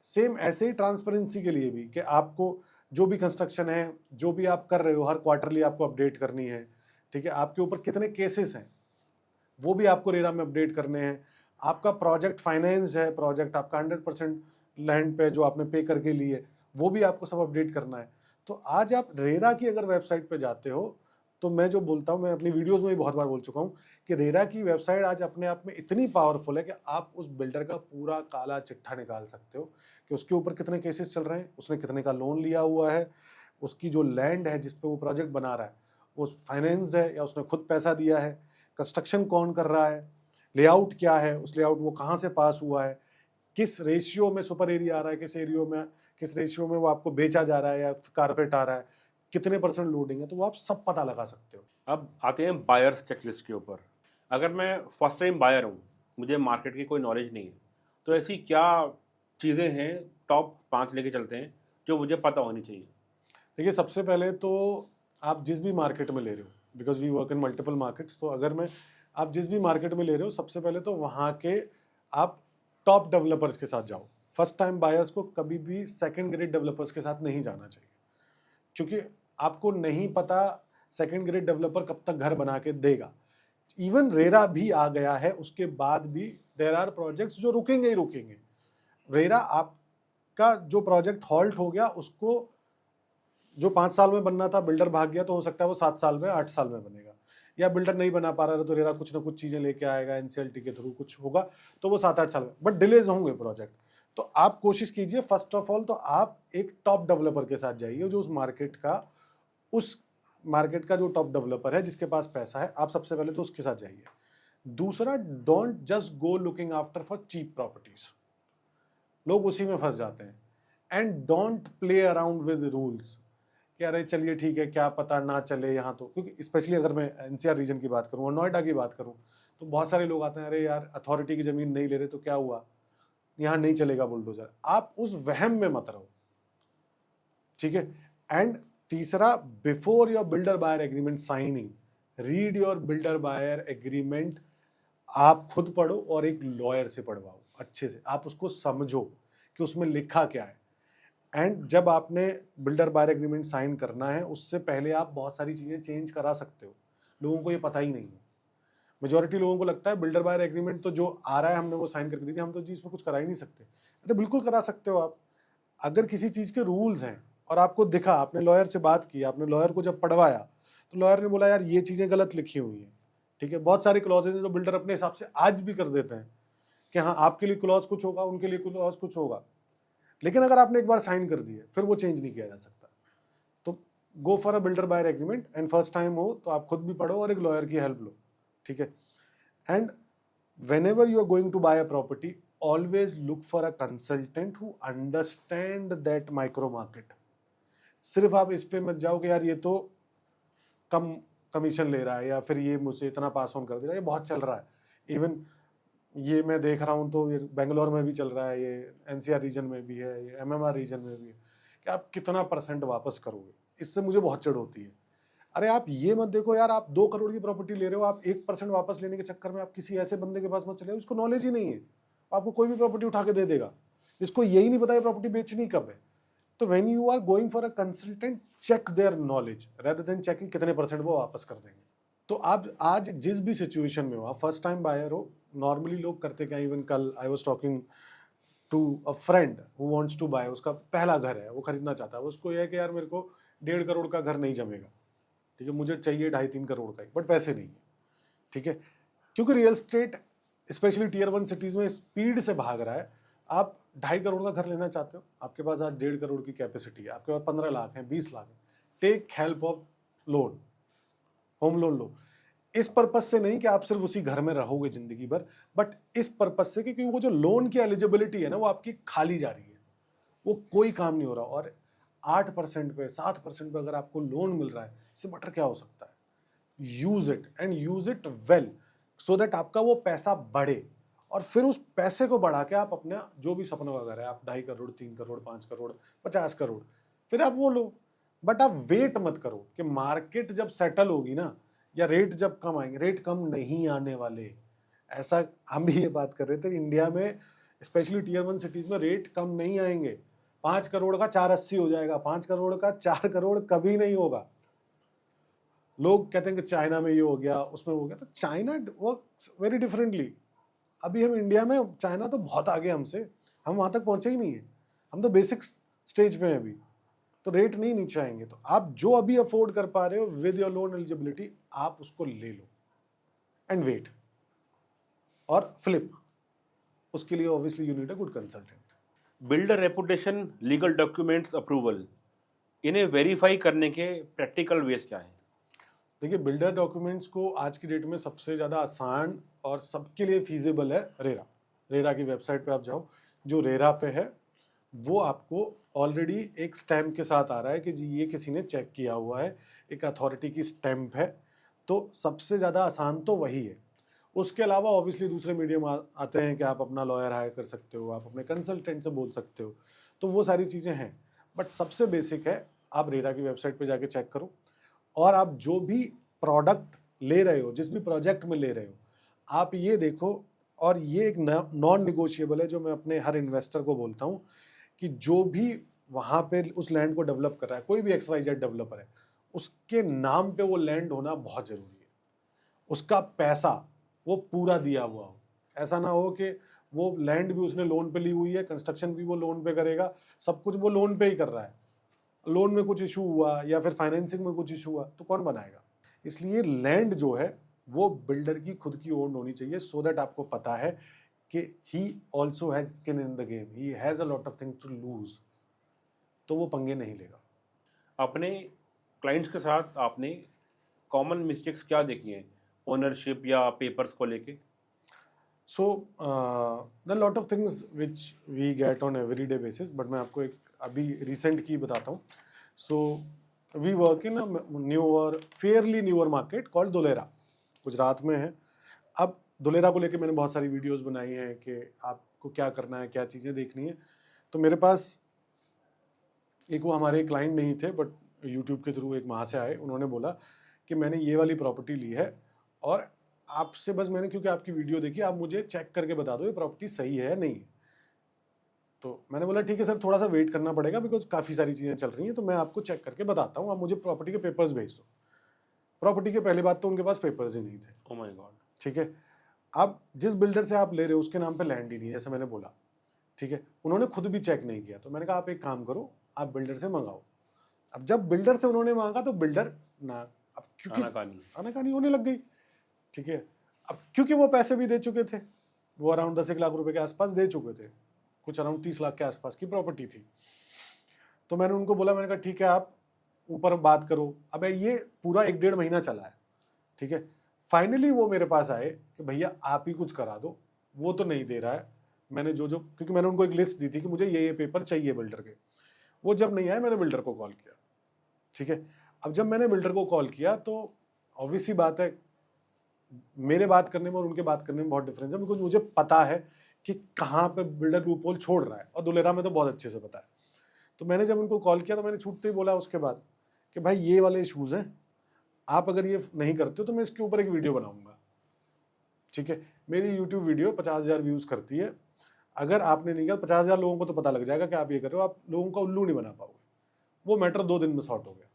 Speaker 2: सेम ऐसे ही ट्रांसपेरेंसी के लिए भी, कि आपको जो भी कंस्ट्रक्शन है, जो भी आप कर रहे हो, हर क्वार्टरली आपको अपडेट करनी है, ठीक है, आपके ऊपर कितने केसेस हैं, वो भी आपको रेरा में अपडेट करने हैं। आपका प्रोजेक्ट फाइनेंस्ड है, प्रोजेक्ट आपका 100% लैंड पे जो आपने पे करके लिए, वो भी आपको सब अपडेट करना है। तो आज आप रेरा की अगर वेबसाइट पे जाते हो, तो मैं जो बोलता हूँ, मैं अपनी वीडियोस में भी बहुत बार बोल चुका हूँ कि रेरा की वेबसाइट आज अपने आप में इतनी पावरफुल है कि आप उस बिल्डर का पूरा काला चिट्ठा निकाल सकते हो कि उसके ऊपर कितने केसेस चल रहे हैं, उसने कितने का लोन लिया हुआ है, उसकी जो लैंड है जिस पे वो प्रोजेक्ट बना रहा है वो फाइनेंस्ड है या उसने खुद पैसा दिया है, कंस्ट्रक्शन कौन कर रहा है, लेआउट क्या है, उस लेआउट वो कहाँ से पास हुआ है, किस रेशियो में सुपर एरिया आ रहा है, किस रेशियो में वो आपको बेचा जा रहा है या कारपेट आ रहा है, कितने % लोडिंग है, तो वो आप सब पता लगा सकते हो।
Speaker 1: अब आते हैं बायर्स चेकलिस्ट के ऊपर। अगर मैं फर्स्ट टाइम बायर हूँ, मुझे मार्केट की कोई नॉलेज नहीं है, तो ऐसी क्या चीज़ें हैं, टॉप 5 लेके चलते हैं, जो मुझे पता होनी चाहिए?
Speaker 2: देखिए, सबसे पहले तो आप जिस भी मार्केट में ले रहे हो, because we work in multiple markets, तो अगर मैं आप जिस भी मार्केट में ले रहे हो, सबसे पहले तो वहाँ के आप टॉप डेवलपर्स के साथ जाओ। फर्स्ट टाइम बायर्स को कभी भी सेकंड ग्रेड डेवलपर्स के साथ नहीं जाना चाहिए, क्योंकि आपको नहीं पता सेकंड ग्रेड डेवलपर कब तक घर बना के देगा। इवन रेरा भी आ गया है, उसके बाद भी देयर आर प्रोजेक्ट्स जो रुकेंगे ही रुकेंगे। रेरा आपका जो प्रोजेक्ट हॉल्ट हो गया, उसको जो 5 साल में बनना था, बिल्डर भाग गया, तो हो सकता है वो 7 साल में, 8 साल में बनेगा, या बिल्डर नहीं बना पा रहा है तो रेरा कुछ ना कुछ चीजें लेके आएगा, एनसीएलटी के थ्रू कुछ होगा, तो वो 7-8 साल में, बट डिलेज होंगे प्रोजेक्ट। तो आप कोशिश कीजिए, फर्स्ट ऑफ ऑल तो आप एक टॉप डेवलपर के साथ जाइए, जो उस मार्केट का जो टॉप डेवलपर है, जिसके पास पैसा है, आप सबसे पहले तो उसके साथ जाइए। दूसरा, don't just go looking after for cheap properties, लोग उसी में फंस जाते हैं। And don't play around with rules कि अरे चलिए ठीक है, क्या पता ना चले यहाँ, तो क्योंकि स्पेशली अगर मैं एनसीआर रीजन की बात करूँ और नोएडा की बात करूँ, तो बहुत सारे लोग आते हैं, अरे यार अथॉरिटी की जमीन नहीं ले रहे तो क्या हुआ, यहाँ नहीं चलेगा बुलडोजर। आप उस वहम में मत रहो, ठीक है। एंड तीसरा, before your builder buyer agreement signing, read your builder buyer agreement. आप खुद पढ़ो और एक लॉयर से पढ़वाओ अच्छे से, आप उसको समझो कि उसमें लिखा क्या है। एंड जब आपने बिल्डर बायर एग्रीमेंट साइन करना है, उससे पहले आप बहुत सारी चीजें चेंज करा सकते हो, लोगों को ये पता ही नहीं है। मेजोरिटी लोगों को लगता है बिल्डर बायर एग्रीमेंट तो जो आ रहा है हमने वो साइन करके दी थी, हम तो जी इसमें कुछ करा ही नहीं सकते। अरे बिल्कुल करा सकते हो आप। अगर किसी चीज के रूल्स हैं और आपको दिखा, आपने लॉयर से बात की, आपने लॉयर को जब पढ़वाया, तो लॉयर ने बोला यार ये चीजें गलत लिखी हुई हैं, ठीक है। बहुत सारे क्लॉजेज हैं जो बिल्डर अपने हिसाब से आज भी कर देते हैं कि हाँ आपके लिए क्लॉज कुछ होगा, उनके लिए क्लॉज कुछ होगा, लेकिन अगर आपने एक बार साइन कर दिए फिर वो चेंज नहीं किया जा सकता। तो go for a builder buyer agreement, and first time हो तो आप खुद भी पढ़ो और एक लॉयर की हेल्प लो, ठीक है। And whenever you are going to buy a property, always look for a consultant who understand that micro market। सिर्फ आप इस पे मत जाओ कि यार ये तो कम कमीशन ले रहा है, या फिर ये मुझे इतना पास ऑन कर देगा, ये बहुत चल रहा है। इवन ये मैं देख रहा हूँ तो ये बेंगलोर में भी चल रहा है, ये एनसीआर रीजन में भी है, ये एमएमआर रीजन में भी है, कि आप कितना % वापस करोगे। इससे मुझे बहुत चिढ़ होती है। अरे आप ये मत देखो यार, आप 2 करोड़ की प्रॉपर्टी ले रहे हो, आप 1% वापस लेने के चक्कर में आप किसी ऐसे बंदे के पास मत चले, उसको नॉलेज ही नहीं है, आपको कोई भी प्रॉपर्टी उठा के दे देगा, इसको यही नहीं पता है प्रॉपर्टी बेचनी कब है। तो when you are going for a consultant, check their knowledge rather than checking कितने % वो वापस कर देंगे। तो आप आज जिस भी सिचुएशन में हो, आप फर्स्ट टाइम बायर हो, नॉर्मली लोग करते क्या, इवन कल I was talking to a friend who wants to buy, उसका पहला घर है, वो खरीदना चाहता है, उसको यह है कि यार मेरे को 1.5 करोड़ का घर नहीं जमेगा, ठीक है, मुझे चाहिए 2.5-3 करोड़ का ही, बट पैसे नहीं है, ठीक है। क्योंकि real estate specially tier 1 cities में स्पीड से भाग रहा है। आप 2.5 करोड़ का घर लेना चाहते हो, आपके पास आज 1.5 करोड़ की कैपेसिटी है, आपके पास 15 लाख है, 20 लाख है, take help of loan, home loan लो। इस पर्पज से नहीं कि आप सिर्फ उसी घर में रहोगे जिंदगी भर, बट इस पर्पज से कि वो जो लोन की एलिजिबिलिटी है ना, वो आपकी खाली जा रही है, वो कोई काम नहीं हो रहा, और 8% पे 7% पे अगर आपको लोन मिल रहा है, इससे बेटर क्या हो सकता है। Use it and use it well, so that आपका वो पैसा बढ़े, और फिर उस पैसे को बढ़ा के आप अपना जो भी सपना वगैरह है, आप 2.5 करोड़, 3 करोड़, 5 करोड़, 50 करोड़, फिर आप वो लो। बट आप वेट मत करो कि मार्केट जब सेटल होगी ना, या रेट जब कम आएंगे, रेट कम नहीं आने वाले। ऐसा हम भी ये बात कर रहे थे, इंडिया में स्पेशली टियर 1 सिटीज में रेट कम नहीं आएंगे। 5 करोड़ का 480 हो जाएगा, 5 करोड़ का 4 करोड़ कभी नहीं होगा। लोग कहते हैं कि चाइना में ये हो गया, उसमें हो गया, तो चाइना वर्क्स वेरी डिफरेंटली। अभी हम इंडिया में, चाइना तो बहुत आगे हमसे, हम वहाँ तक पहुँचे ही नहीं है, हम तो बेसिक स्टेज पे हैं अभी, तो रेट नहीं नीचे आएंगे। तो आप जो अभी अफोर्ड कर पा रहे हो विद योर लोन एलिजिबिलिटी, आप उसको ले लो एंड वेट। और फ्लिप, उसके लिए obviously you need a good consultant.
Speaker 1: Builder reputation, legal documents, approval, इन्हें वेरीफाई करने के प्रैक्टिकल वेज क्या है?
Speaker 2: देखिए, बिल्डर डॉक्यूमेंट्स को आज की डेट में सबसे ज़्यादा आसान और सबके लिए फीजिबल है रेरा। रेरा की वेबसाइट पे आप जाओ, जो रेरा पे है वो आपको ऑलरेडी एक स्टैम्प के साथ आ रहा है कि जी ये किसी ने चेक किया हुआ है, एक अथॉरिटी की स्टैम्प है, तो सबसे ज़्यादा आसान तो वही है। उसके अलावा ऑब्वियसली दूसरे मीडियम आते हैं कि आप अपना लॉयर हायर कर सकते हो, आप अपने कंसल्टेंट से बोल सकते हो, तो वो सारी चीज़ें हैं। बट सबसे बेसिक है, आप रेरा की वेबसाइट पे जाके चेक करो, और आप जो भी प्रोडक्ट ले रहे हो, जिस भी प्रोजेक्ट में ले रहे हो, आप ये देखो, और ये एक नॉन निगोशिएबल है जो मैं अपने हर इन्वेस्टर को बोलता हूँ, कि जो भी वहाँ पे उस लैंड को डेवलप कर रहा है, कोई भी XYZ डेवलपर है, उसके नाम पे वो लैंड होना बहुत ज़रूरी है। उसका पैसा वो पूरा दिया हुआ हो, ऐसा ना हो कि वो लैंड भी उसने लोन पे ली हुई है, कंस्ट्रक्शन भी वो लोन पे करेगा, सब कुछ वो लोन पे ही कर रहा है, लोन में कुछ इशू हुआ या फिर फाइनेंसिंग में कुछ इशू हुआ तो कौन बनाएगा। इसलिए लैंड जो है वो बिल्डर की खुद की ओन होनी चाहिए, सो दैट आपको पता है कि he also has skin in the game, he has a lot of things to lose, तो वो पंगे नहीं लेगा।
Speaker 1: अपने क्लाइंट्स के साथ आपने कॉमन मिस्टेक्स क्या देखी हैं ओनरशिप या पेपर्स को लेके?
Speaker 2: So the lot of things which we get on everyday basis, but मैं आपको एक अभी रिसेंट की बताता हूँ। So we work in newer, fairly newer market called Dholera, Gujarat में है। अब दुलेरा को लेके मैंने बहुत सारी वीडियोस बनाई हैं कि आपको क्या करना है, क्या चीज़ें देखनी है। तो मेरे पास एक, वो हमारे क्लाइंट नहीं थे बट यूट्यूब के थ्रू एक वहाँ से आए, उन्होंने बोला कि मैंने ये वाली प्रॉपर्टी ली है, और आपसे बस मैंने, क्योंकि आपकी वीडियो देखी, आप मुझे चेक करके बता दो ये प्रॉपर्टी सही है या नहीं है। तो मैंने बोला ठीक है सर, थोड़ा सा वेट करना पड़ेगा बिकॉज काफ़ी सारी चीज़ें चल रही हैं, तो मैं आपको चेक करके बताता हूँ, आप मुझे प्रॉपर्टी के पेपर्स भेज दो। प्रॉपर्टी के पहली बात तो उनके पास पेपर्स ही नहीं थे।
Speaker 1: Oh my God.
Speaker 2: ठीक है, अब जिस बिल्डर से आप ले रहे हो उसके नाम पे लैंड ही नहीं है, जैसे मैंने बोला। ठीक है, उन्होंने खुद भी चेक नहीं किया, तो मैंने कहा आप एक काम करो, आप बिल्डर से मंगाओ। अब जब बिल्डर से उन्होंने मांगा तो बिल्डर ना, अब क्योंकि
Speaker 1: आनाकानी।
Speaker 2: आनाकानी होने लग गई। ठीक है, अब क्योंकि वो पैसे भी दे चुके थे, वो अराउंड 10 लाख रुपए के आसपास दे चुके थे, कुछ अराउंड 30 लाख के आसपास की प्रॉपर्टी थी। तो मैंने उनको बोला, मैंने कहा ठीक है आप ऊपर बात करो। अब ये पूरा 1-1.5 महीना चला है। ठीक है, फाइनली वो मेरे पास आए कि भैया आप ही कुछ करा दो, वो तो नहीं दे रहा है। मैंने जो जो, क्योंकि मैंने उनको एक लिस्ट दी थी कि मुझे ये पेपर चाहिए बिल्डर के, वो जब नहीं आए मैंने बिल्डर को कॉल किया। ठीक है, अब जब मैंने बिल्डर को कॉल किया तो ऑब्वियस सी बात है, मेरे बात करने में और उनके बात करने में बहुत डिफरेंस है, बिकॉज मुझे पता है कि कहाँ पे बिल्डर लूप होल छोड़ रहा है, और दुलेरा में तो बहुत अच्छे से पता है। तो मैंने जब उनको कॉल किया तो मैंने छूटते ही बोला उसके बाद कि भाई ये वाले इशूज़ हैं, आप अगर ये नहीं करते हो तो मैं इसके ऊपर एक वीडियो बनाऊंगा। ठीक है, मेरी यूट्यूब वीडियो 50,000 व्यूज़ करती है, अगर आपने नहीं किया 50,000 लोगों को तो पता लग जाएगा कि आप ये कर रहे हो, आप लोगों का उल्लू नहीं बना पाओगे। वो मैटर 2 दिन में सॉर्ट हो गया,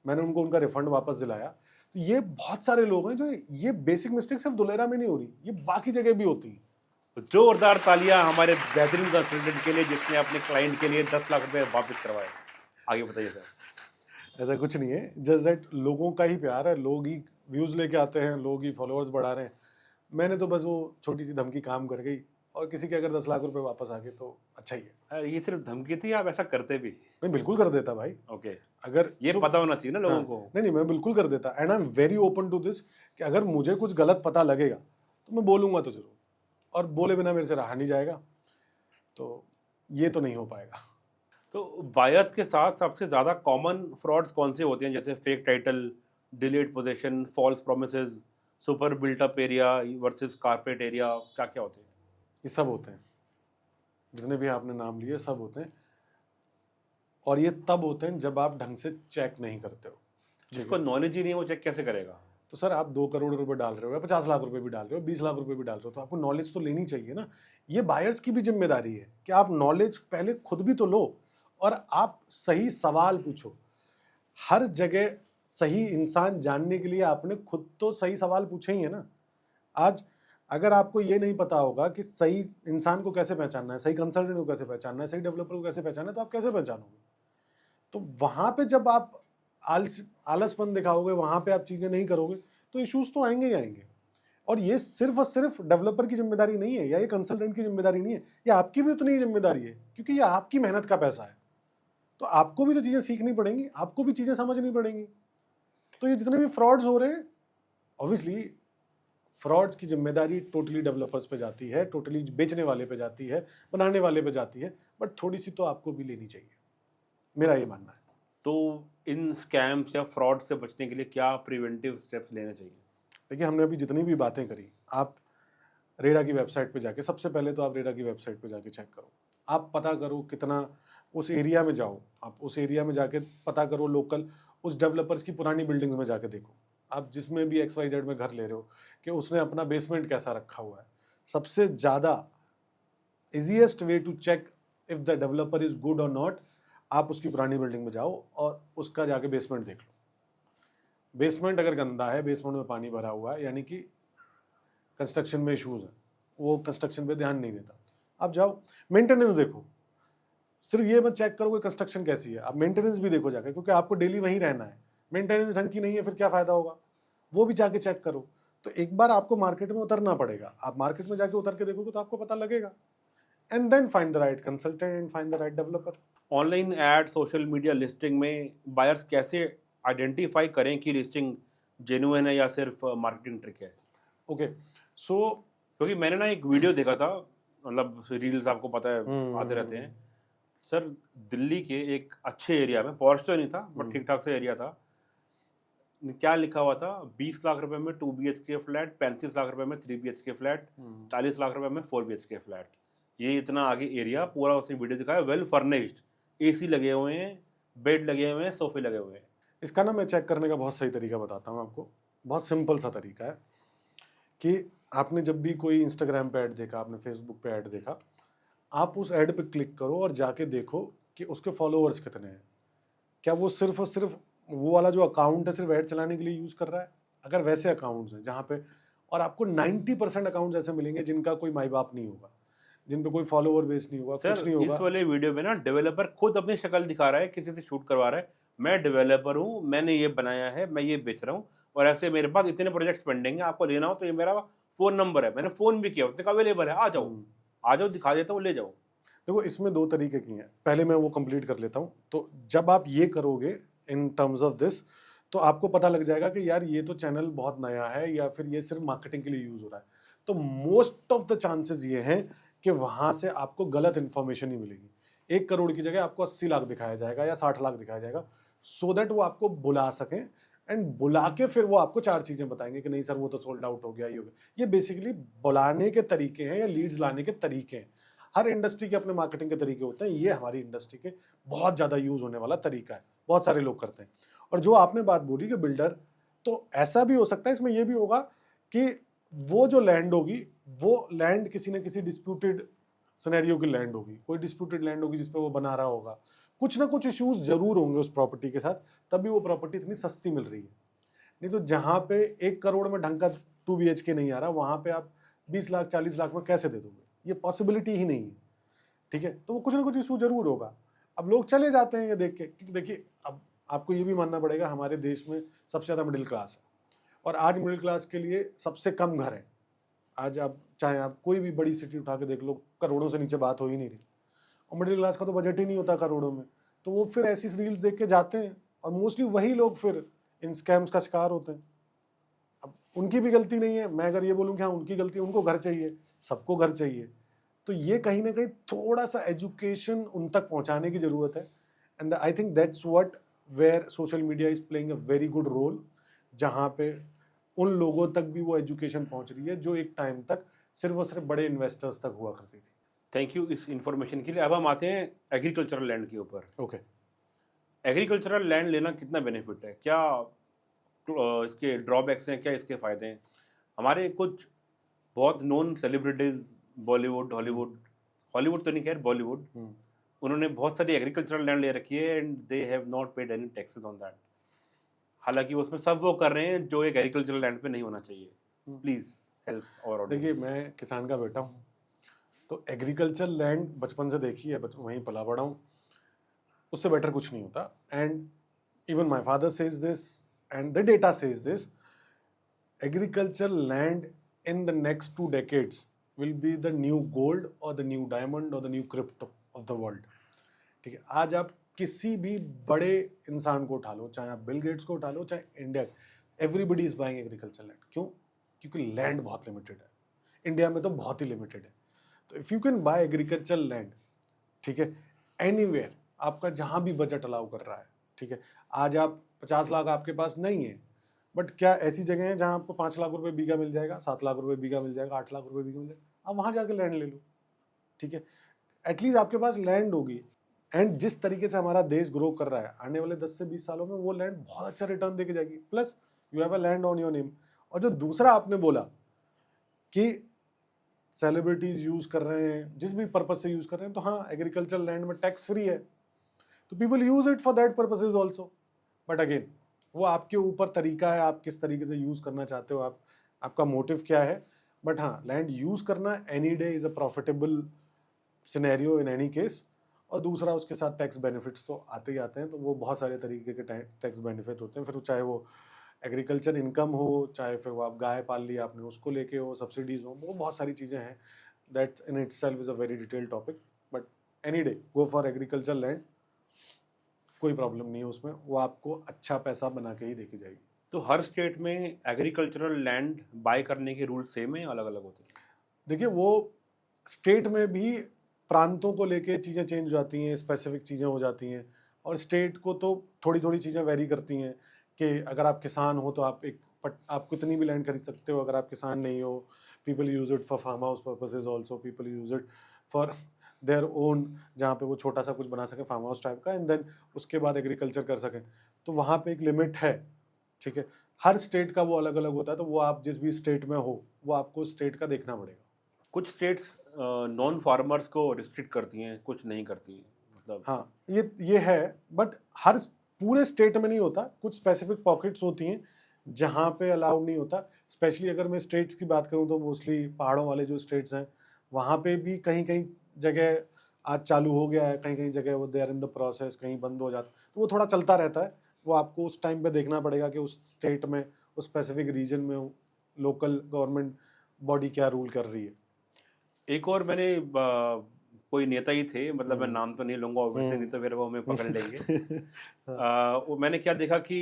Speaker 2: मैंने उनको उनका रिफंड वापस दिलाया। तो ये बहुत सारे लोग हैं जो, ये बेसिक मिस्टेक सिर्फ दुलेरा में नहीं हो रही, ये बाकी जगह भी होती है।
Speaker 1: तो जोरदार तालियां हमारे बेहतरीन कंसल्टेंट के लिए जिसने अपने क्लाइंट के लिए 10 लाख रुपए वापस करवाए। आगे बताइए सर।
Speaker 2: ऐसा कुछ नहीं है, जस्ट दैट लोगों का ही प्यार है, लोग ही व्यूज़ लेके आते हैं, लोग ही फॉलोअर्स बढ़ा रहे हैं। मैंने तो बस वो छोटी सी धमकी काम कर गई, और किसी के अगर 10 लाख रुपए वापस आ गए तो अच्छा ही है।
Speaker 1: ये सिर्फ धमकी थी, आप ऐसा करते भी?
Speaker 2: मैं बिल्कुल कर देता भाई,
Speaker 1: ओके,
Speaker 2: अगर
Speaker 1: ये पता होना चाहिए ना लोगों
Speaker 2: हाँ,
Speaker 1: को।
Speaker 2: नहीं नहीं मैं बिल्कुल कर देता, and I am very open to this, कि अगर मुझे कुछ गलत पता लगेगा तो मैं बोलूँगा तो जरूर, और बोले बिना मेरे से रहा नहीं जाएगा, तो ये तो नहीं हो पाएगा।
Speaker 1: तो बायर्स के साथ सबसे ज़्यादा कॉमन फ्रॉड्स कौन से होते हैं, जैसे fake title, delayed possession, false promises, super built up area versus carpet area, क्या क्या होते हैं?
Speaker 2: ये सब होते हैं, जितने भी आपने नाम लिए सब होते हैं, और ये तब होते हैं जब आप ढंग से चेक नहीं करते हो।
Speaker 1: जिसको नॉलेज ही नहीं है वो चेक कैसे करेगा?
Speaker 2: तो सर आप 2 करोड़ रुपए डाल रहे हो, या 50 लाख रुपए भी डाल रहे हो, 20 लाख रुपए भी डाल रहे हो, तो आपको नॉलेज तो लेनी चाहिए ना। ये बायर्स की भी जिम्मेदारी है कि आप नॉलेज पहले खुद भी तो लो, और आप सही सवाल पूछो। हर जगह सही इंसान जानने के लिए आपने खुद तो सही सवाल पूछे ही है ना। आज अगर आपको ये नहीं पता होगा कि सही इंसान को कैसे पहचानना है, सही कंसल्टेंट को कैसे पहचानना है, सही डेवलपर को कैसे पहचानना है, तो आप कैसे पहचानोगे? तो वहां पे जब आप आलसपन दिखाओगे, वहां पे आप चीजें नहीं करोगे, तो इश्यूज तो आएंगे ही आएंगे। और ये सिर्फ और सिर्फ डेवलपर की जिम्मेदारी नहीं है, या ये कंसल्टेंट की जिम्मेदारी नहीं है, ये आपकी भी उतनी ही जिम्मेदारी है, क्योंकि ये आपकी मेहनत का पैसा है। तो आपको भी तो चीजें सीखनी पड़ेंगी, आपको भी चीजें समझनी पड़ेंगी। तो ये जितने भी फ्रॉड्स हो रहे हैं, ऑब्वियसली फ्रॉड्स की जिम्मेदारी टोटली डेवलपर्स पे जाती है, टोटली बेचने वाले पे जाती है, बनाने वाले पे जाती है, बट थोड़ी सी तो आपको भी लेनी चाहिए, मेरा ये मानना है।
Speaker 1: तो इन स्कैम्स या फ्रॉड से बचने के लिए क्या प्रिवेंटिव स्टेप्स लेने चाहिए?
Speaker 2: देखिए, हमने अभी जितनी भी बातें करी, आप रेडा की वेबसाइट पे जाके, सबसे पहले तो आप रेडा की वेबसाइट पे जाके चेक करो, आप पता करो कितना, उस एरिया में जाओ, आप उस एरिया में जाके पता करो लोकल, उस डेवलपर्स की पुरानी बिल्डिंग्स में जाके देखो, आप जिसमें भी XYZ में घर ले रहे हो, कि उसने अपना बेसमेंट कैसा रखा हुआ है। सबसे ज़्यादा easiest way to check if the developer is good और नॉट, आप उसकी पुरानी बिल्डिंग में जाओ और उसका जाके बेसमेंट देख लो। बेसमेंट अगर गंदा है, बेसमेंट में पानी भरा हुआ है, यानी कि कंस्ट्रक्शन में इश्यूज हैं, वो कंस्ट्रक्शन पे ध्यान नहीं देता। आप जाओ मेंटेनेंस देखो, सिर्फ ये मत चेक करो कि कंस्ट्रक्शन कैसी है, आप मेंटेनेंस भी देखो जाके, क्योंकि आपको डेली वहीं रहना है। मेंटेनेंस ढंग की नहीं है, फिर क्या फायदा होगा, वो भी जाके चेक करो। तो एक बार आपको मार्केट में उतरना पड़ेगा, आप मार्केट में जाके उतर के देखोगे तो आपको पता लगेगा। And then find the right consultant, find the right developer.
Speaker 1: Online ad, social media listing में बायर्स कैसे आइडेंटिफाई करें कि लिस्टिंग जेन्युइन है या सिर्फ मार्केटिंग ट्रिक है?
Speaker 2: ओके, सो
Speaker 1: क्योंकि मैंने ना एक वीडियो देखा था, मतलब रील्स आपको पता है आते रहते हैं सर, दिल्ली के एक अच्छे एरिया में, पॉश तो नहीं था बट ठीक ठाक से एरिया था, क्या लिखा हुआ था, 20 लाख रुपए में 2 BHK फ्लैट, 35 लाख रुपए में 3 BHK फ्लैट, 40 लाख रुपए में 4 BHK फ्लैट। ये इतना आगे एरिया पूरा, उसने वीडियो दिखाया, वेल फर्निश्ड, AC लगे हुए हैं, बेड लगे हुए हैं, सोफे लगे हुए हैं।
Speaker 2: इसका ना मैं चेक करने का बहुत सही तरीका बताता हूँ आपको, बहुत सिंपल सा तरीका है कि आपने जब भी कोई इंस्टाग्राम पे ऐड देखा, आपने फेसबुक पे ऐड देखा, आप उस ऐड पे क्लिक करो और जाके देखो कि उसके फॉलोअर्स कितने हैं। क्या वो सिर्फ और सिर्फ वो वाला जो अकाउंट है सिर्फ ऐड चलाने के लिए यूज़ कर रहा है? अगर वैसे अकाउंट्स हैं जहाँ पे, और आपको 90% अकाउंट्स ऐसे मिलेंगे जिनका कोई माई बाप नहीं होगा, जिन पे कोई फॉलोअर बेस नहीं होगा, कुछ नहीं
Speaker 1: सर
Speaker 2: होगा।
Speaker 1: इस वाले वीडियो में ना डेवलपर खुद अपनी शक्ल दिखा रहा है, किसी से शूट करवा रहा है, मैं डेवलपर हूँ, मैंने ये बनाया है, मैं ये बेच रहा हूँ, और ऐसे मेरे पास इतने प्रोजेक्ट्स पेंडिंग है, आपको लेना हो तो ये मेरा फ़ोन नंबर है, मैंने फ़ोन भी किया, उसने कहा अवेलेबल है, आ जाओ दिखा देता हूँ, ले जाओ।
Speaker 2: देखो, इसमें दो तरीके की हैं, पहले मैं वो कंप्लीट कर लेता हूँ। तो जब आप ये करोगे इन टर्म्स ऑफ दिस, तो आपको पता लग जाएगा कि यार ये तो चैनल बहुत नया है, या फिर ये सिर्फ मार्केटिंग के लिए यूज हो रहा है। तो मोस्ट ऑफ द चांसेस ये हैं कि वहां से आपको गलत इन्फॉर्मेशन ही मिलेगी। 1 करोड़ की जगह आपको 80 लाख दिखाया जाएगा या 60 लाख दिखाया जाएगा, सो दैट वो आपको बुला सकें, एंड बुला के फिर वो आपको 4 चीजें बताएंगे कि नहीं सर वो तो सोल्ड आउट हो गया, ये हो गया। ये बेसिकली बुलाने के तरीके हैं या लीड्स लाने के तरीके हैं। हर इंडस्ट्री के अपने मार्केटिंग के तरीके होते हैं, ये हमारी इंडस्ट्री के बहुत ज़्यादा यूज होने वाला तरीका है, बहुत सारे लोग करते हैं। और जो आपने बात बोली कि बिल्डर, तो ऐसा भी हो सकता है, इसमें ये भी होगा कि वो जो लैंड होगी, वो लैंड किसी न किसी डिस्प्यूटेड सिनेरियो की लैंड होगी, कोई डिस्प्यूटेड लैंड होगी जिसपे वो बना रहा होगा, कुछ ना कुछ इश्यूज जरूर होंगे उस प्रॉपर्टी के साथ, तभी वो प्रॉपर्टी इतनी सस्ती मिल रही है। नहीं तो जहां पे 1 करोड़ में ढंग का 2 BHK नहीं आ रहा, वहां पे आप 20 लाख 40 लाख में कैसे दे दोगे? ये पॉसिबिलिटी ही नहीं है। ठीक है, तो वो कुछ ना कुछ इशू जरूर होगा। अब लोग चले जाते हैं ये देख के, क्योंकि देखिए अब आपको ये भी मानना पड़ेगा, हमारे देश में सबसे ज़्यादा मिडिल क्लास है, और आज मिडिल क्लास के लिए सबसे कम घर है। आज आप चाहे आप कोई भी बड़ी सिटी उठा के देख लो, करोड़ों से नीचे बात हो ही नहीं रही, और मिडिल क्लास का तो बजट ही नहीं होता करोड़ों में। तो वो फिर ऐसी रील्स देख के जाते हैं, और मोस्टली वही लोग फिर इन स्कैम्स का शिकार होते हैं। अब उनकी भी गलती नहीं है, मैं अगर ये बोलूँ कि हाँ उनकी गलती है, उनको घर चाहिए, सबको घर चाहिए, तो ये कहीं ना कहीं थोड़ा सा एजुकेशन उन तक पहुंचाने की जरूरत है। And I think that's what where social media is playing a very good role, जहाँ पे उन लोगों तक भी वो एजुकेशन पहुंच रही है जो एक टाइम तक सिर्फ और सिर्फ बड़े इन्वेस्टर्स तक हुआ करती थी।
Speaker 1: थैंक यू इस इन्फॉर्मेशन के लिए। अब हम आते हैं एग्रीकल्चरल लैंड के ऊपर।
Speaker 2: ओके,
Speaker 1: एग्रीकल्चरल लैंड लेना कितना बेनिफिट है, क्या इसके ड्रॉबैक्स हैं, क्या इसके फ़ायदे हैं? हमारे कुछ बहुत known celebrities, Bollywood, Hollywood, Hollywood तो नहीं खैर, बॉलीवुड, उन्होंने बहुत सारी एग्रीकल्चरल लैंड ले रखी है and they have not paid any taxes on that. हालांकि उसमें सब वो कर रहे हैं जो एक एग्रीकल्चरल लैंड पे नहीं होना चाहिए। प्लीज हेल्प और
Speaker 2: देखिए, मैं किसान का बेटा हूँ, तो एग्रीकल्चर लैंड बचपन से देखी है, वहीं पला बड़ा हूँ, उससे बेटर कुछ नहीं होता। And even my father says this and the data says this, agriculture land in the next 2 decades will be the new gold or the new diamond or the new crypto of the world। ठीक है, आज आप किसी भी बड़े इंसान को उठा लो, चाहे आप बिल गेट्स को उठा लो, चाहे India, everybody is buying agriculture land. क्यों? क्योंकि लैंड बहुत लिमिटेड है, इंडिया में तो बहुत ही लिमिटेड है। तो if you can buy agriculture land, ठीक है, एनीवेयर, आपका जहाँ भी बजट अलाउ कर रहा है, ठीक है, आज आप 50 लाख आपके पास नहीं है, बट क्या ऐसी जगह है जहाँ आपको 5 लाख रुपए बीघा मिल जाएगा, 7 लाख रुपए बीघा मिल जाएगा, 8 लाख रुपए बीघा मिल जाएगा, आप वहाँ जाकर लैंड ले लो। ठीक है, एटलीस्ट आपके पास लैंड होगी। एंड जिस तरीके से हमारा देश ग्रो कर रहा है, आने वाले 10 से 20 सालों में वो लैंड बहुत अच्छा रिटर्न देके जाएगी। Plus you have a land on your name. और जो दूसरा आपने बोला कि सेलिब्रिटीज यूज कर रहे हैं, जिस भी पर्पज से यूज कर रहे हैं, तो हाँ, एग्रीकल्चर लैंड में टैक्स फ्री है, तो people use it for that purposes also. But again, वो आपके ऊपर तरीका है, आप किस तरीके से यूज करना चाहते हो, आपका मोटिव क्या है। बट हाँ, लैंड यूज करना any day is a profitable scenario in any case. और दूसरा, उसके साथ टैक्स बेनिफिट्स तो आते ही आते हैं, तो वो बहुत सारे तरीके के टैक्स बेनिफिट होते हैं। फिर चाहे वो एग्रीकल्चर इनकम हो, चाहे फिर वो आप गाय पाल लिया आपने उसको लेके हो, सब्सिडीज हो, वो बहुत सारी चीज़ें हैं। That in itself is a very detail topic. But any day go for agriculture land, कोई प्रॉब्लम नहीं है उसमें, वो आपको अच्छा पैसा बना के ही देके जाएगी।
Speaker 1: तो हर स्टेट में एग्रीकल्चरल लैंड बाय करने के रूल सेम है या अलग अलग होते हैं?
Speaker 2: देखिए, वो स्टेट में भी प्रांतों को लेके चीज़ें चेंज हो जाती हैं, स्पेसिफिक चीज़ें हो जाती हैं, और स्टेट को तो थोड़ी थोड़ी चीज़ें वेरी करती हैं कि अगर आप किसान हो तो आप कितनी भी लैंड खरीद सकते हो। अगर आप किसान नहीं हो, people use it for farm house purposes also, people use it for their own, जहाँ पे वो छोटा सा कुछ बना सके फार्म हाउस टाइप का, एंड देन उसके बाद एग्रीकल्चर कर सकें। तो वहाँ पे एक लिमिट है। ठीक है, हर स्टेट का वो अलग अलग होता है, तो वो आप जिस भी स्टेट में हो, वो आपको स्टेट का देखना पड़ेगा।
Speaker 1: कुछ स्टेट्स नॉन फार्मर्स को रिस्ट्रिक्ट करती हैं, कुछ नहीं करती हैं, मतलब।
Speaker 2: हाँ, ये है, बट हर पूरे स्टेट में नहीं होता, कुछ स्पेसिफिक पॉकेट्स होती हैं जहाँ पे अलाउड नहीं होता। स्पेशली अगर मैं स्टेट्स की बात करूँ तो मोस्टली पहाड़ों वाले जो स्टेट्स हैं, वहाँ पे भी कहीं कहीं जगह आज चालू हो गया है, कहीं कहीं जगह वो they are in the process, कहीं बंद हो जाता, तो वो थोड़ा चलता रहता है। वो आपको उस टाइम पे देखना पड़ेगा कि उस स्टेट में, उस स्पेसिफिक रीजन में लोकल गवर्नमेंट बॉडी क्या रूल कर रही है।
Speaker 1: एक और मैंने कोई नेता ही थे, मतलब मैं नाम तो नहीं लूंगा ऑब्वियसली, नहीं तो फिर वो हमें पकड़ लेंगे। वो मैंने क्या देखा कि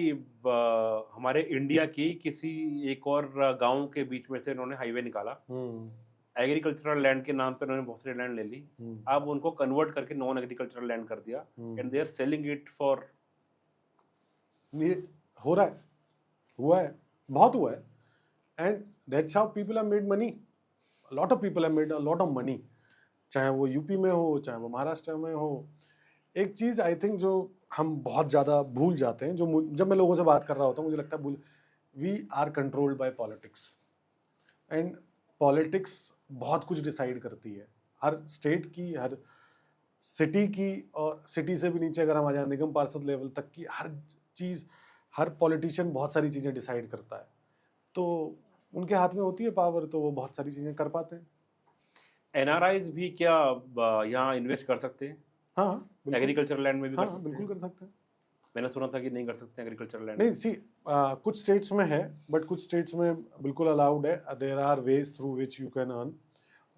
Speaker 1: हमारे इंडिया की किसी एक और गांव के बीच में से उन्होंने हाईवे निकाला, एग्रीकल्चरल लैंड के नाम पे उन्होंने बहुत सारी लैंड ले ली। अब उनको कन्वर्ट करके नॉन एग्रीकल्चरल लैंड कर दिया, and they are selling it for.
Speaker 2: ये हो रहा है, हुआ है, बहुत हुआ है, and that's how people have made money. Lot of people have made a lot of money, चाहे वो यूपी में हो, चाहे वो महाराष्ट्र में हो। एक चीज आई थिंक जो हम बहुत ज्यादा भूल जाते हैं, जो जब मैं लोगों से बात कर रहा होता हूँ, मुझे लगता है we are controlled by politics. And politics बहुत कुछ डिसाइड करती है, हर स्टेट की, हर सिटी की, और सिटी से भी नीचे अगर हम आ जाए निगम पार्षद लेवल तक की हर चीज, हर पॉलिटिशियन बहुत सारी चीजें डिसाइड करता है। तो उनके हाथ में होती है पावर, तो वो बहुत सारी चीजें कर पाते हैं।
Speaker 1: एनआरआईज भी क्या यहाँ इन्वेस्ट कर सकते हैं?
Speaker 2: हाँ, बिल्कुल।
Speaker 1: एग्रीकल्चरल लैंड में भी कर
Speaker 2: हाँ,
Speaker 1: सकते
Speaker 2: बिल्कुल
Speaker 1: हैं?
Speaker 2: कर सकते हैं।
Speaker 1: मैंने सुना था कि नहीं कर सकते एग्रीकल्चरल लैंड
Speaker 2: नहीं,
Speaker 1: में।
Speaker 2: सी कुछ स्टेट्स में है, बट कुछ स्टेट्स में बिल्कुल अलाउड है। There are ways through which you can earn,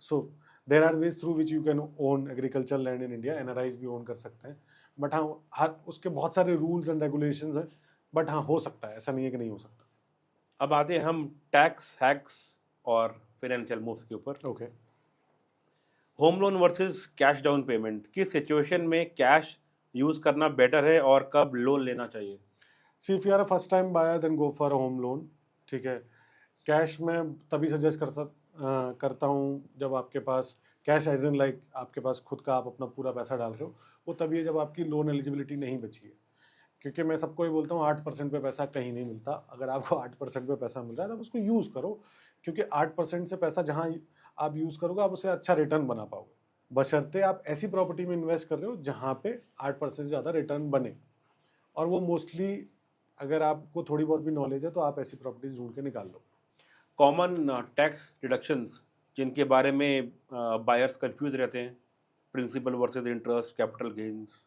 Speaker 2: so there are ways through which you can own agriculture land in India. NRIs भी ओन कर सकते हैं, बट हाँ, हर उसके बहुत सारे रूल्स एंड रेगुलेशंस हैं। बट हाँ, हो सकता है, ऐसा नहीं है कि नहीं हो सकता।
Speaker 1: अब आते हैं हम टैक्स हैक्स और फाइनेंशियल मूव्स के ऊपर।
Speaker 2: Okay,
Speaker 1: home loan versus cash down payment, किस सिचुएशन में कैश यूज करना बेटर है और कब लोन लेना चाहिए?
Speaker 2: See if you are a first time buyer then go for a home loan. ठीक है, कैश में तभी सजेस्ट करता हूँ जब आपके पास कैश एज इन लाइक आपके पास खुद का आप अपना पूरा पैसा डाल रहे हो, वो तभी है जब आपकी लोन एलिजिबिलिटी नहीं बची है। क्योंकि मैं सबको ही बोलता हूँ 8% पे पैसा कहीं नहीं मिलता। अगर आपको 8% पे पैसा मिल रहा है तो उसको यूज़ करो, क्योंकि 8% से पैसा जहाँ आप यूज़ करोगे आप उसे अच्छा रिटर्न बना पाओगे, बशर्ते आप ऐसी प्रॉपर्टी में इन्वेस्ट कर रहे हो जहाँ पे 8% से ज़्यादा रिटर्न बने। और वो मोस्टली अगर आपको थोड़ी बहुत भी नॉलेज है तो आप ऐसी प्रॉपर्टीज ढूंढ के निकाल लो।
Speaker 1: कॉमन टैक्स डिडक्शंस जिनके बारे में बायर्स कंफ्यूज रहते हैं, principal versus interest, capital gains.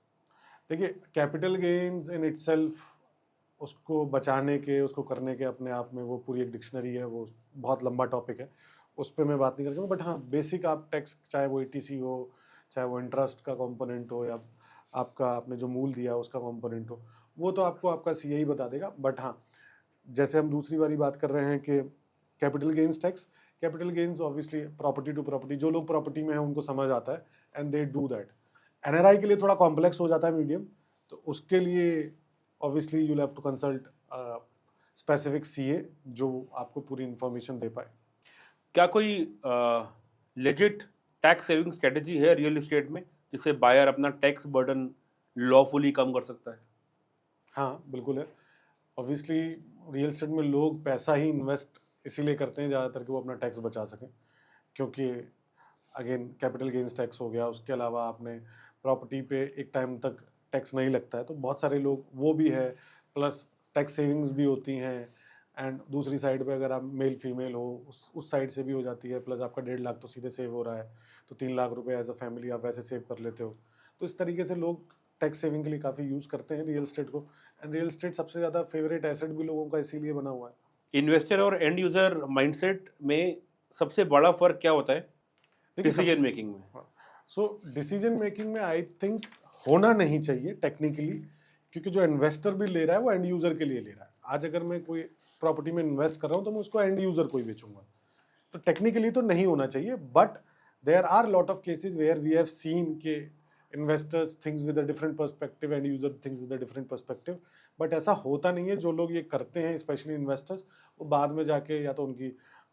Speaker 2: देखिए, कैपिटल गेन्स इन इटसेल्फ, उसको बचाने के, उसको करने के अपने आप में वो पूरी एक डिक्शनरी है, वो बहुत लंबा टॉपिक है, उस पर मैं बात नहीं कर सकूँ। बट हाँ, बेसिक आप टैक्स, चाहे वो ईटीसी हो, चाहे वो इंटरेस्ट का कंपोनेंट हो, या आपका आपने जो मूल दिया उसका कंपोनेंट हो, वो तो आपको आपका सीए बता देगा। बट हाँ, जैसे हम दूसरी वाली बात कर रहे हैं कि capital gains tax, capital gains obviously property to property, जो लोग प्रॉपर्टी में हैं उनको समझ आता है and they do that. NRI के लिए थोड़ा कॉम्प्लेक्स हो जाता है मीडियम, तो उसके लिए obviously you have to consult specific CA जो आपको पूरी इंफॉर्मेशन दे पाए।
Speaker 1: क्या कोई लेजिट टैक्स सेविंग स्ट्रेटजी है रियल इस्टेट में जिससे बायर अपना टैक्स बर्डन लॉफुली कम कर सकता है?
Speaker 2: हाँ, बिल्कुल है। ऑब्वियसली रियल एस्टेट में लोग पैसा ही इन्वेस्ट इसीलिए करते हैं ज़्यादातर कि वो अपना टैक्स बचा सकें, क्योंकि अगेन कैपिटल गेन्स टैक्स हो गया, उसके अलावा आपने प्रॉपर्टी पे एक टाइम तक टैक्स नहीं लगता है, तो बहुत सारे लोग वो भी है, प्लस टैक्स सेविंग्स भी होती हैं। एंड दूसरी साइड पे अगर आप मेल फीमेल हो, उस साइड से भी हो जाती है, प्लस आपका 1.5 लाख तो सीधे सेव हो रहा है, तो 3 लाख रुपए एज अ फैमिली आप वैसे सेव कर लेते हो। तो इस तरीके से लोग टैक्स सेविंग के लिए काफ़ी यूज़ करते हैं रियल एस्टेट को। एंड रियल एस्टेट सबसे ज़्यादा फेवरेट एसेट भी लोगों का इसीलिए बना हुआ है।
Speaker 1: इन्वेस्टर और एंड यूजर माइंडसेट में सबसे बड़ा फर्क क्या होता है
Speaker 2: देखिए,
Speaker 1: डिसीजन मेकिंग में?
Speaker 2: सो डिसीजन मेकिंग में आई थिंक होना नहीं चाहिए टेक्निकली, क्योंकि जो इन्वेस्टर भी ले रहा है वो एंड यूजर के लिए ले रहा है। आज अगर मैं कोई प्रॉपर्टी में इन्वेस्ट कर रहा हूँ तो मैं उसको एंड यूजर को ही बेचूंगा, तो टेक्निकली तो नहीं होना चाहिए। But there are lot of cases where we have seen के investors things with a different perspective, and user things with a different perspective. But ऐसा होता नहीं है। जो लोग ये करते हैं स्पेशली इन्वेस्टर्स, वो बाद में जाके या तो उनकी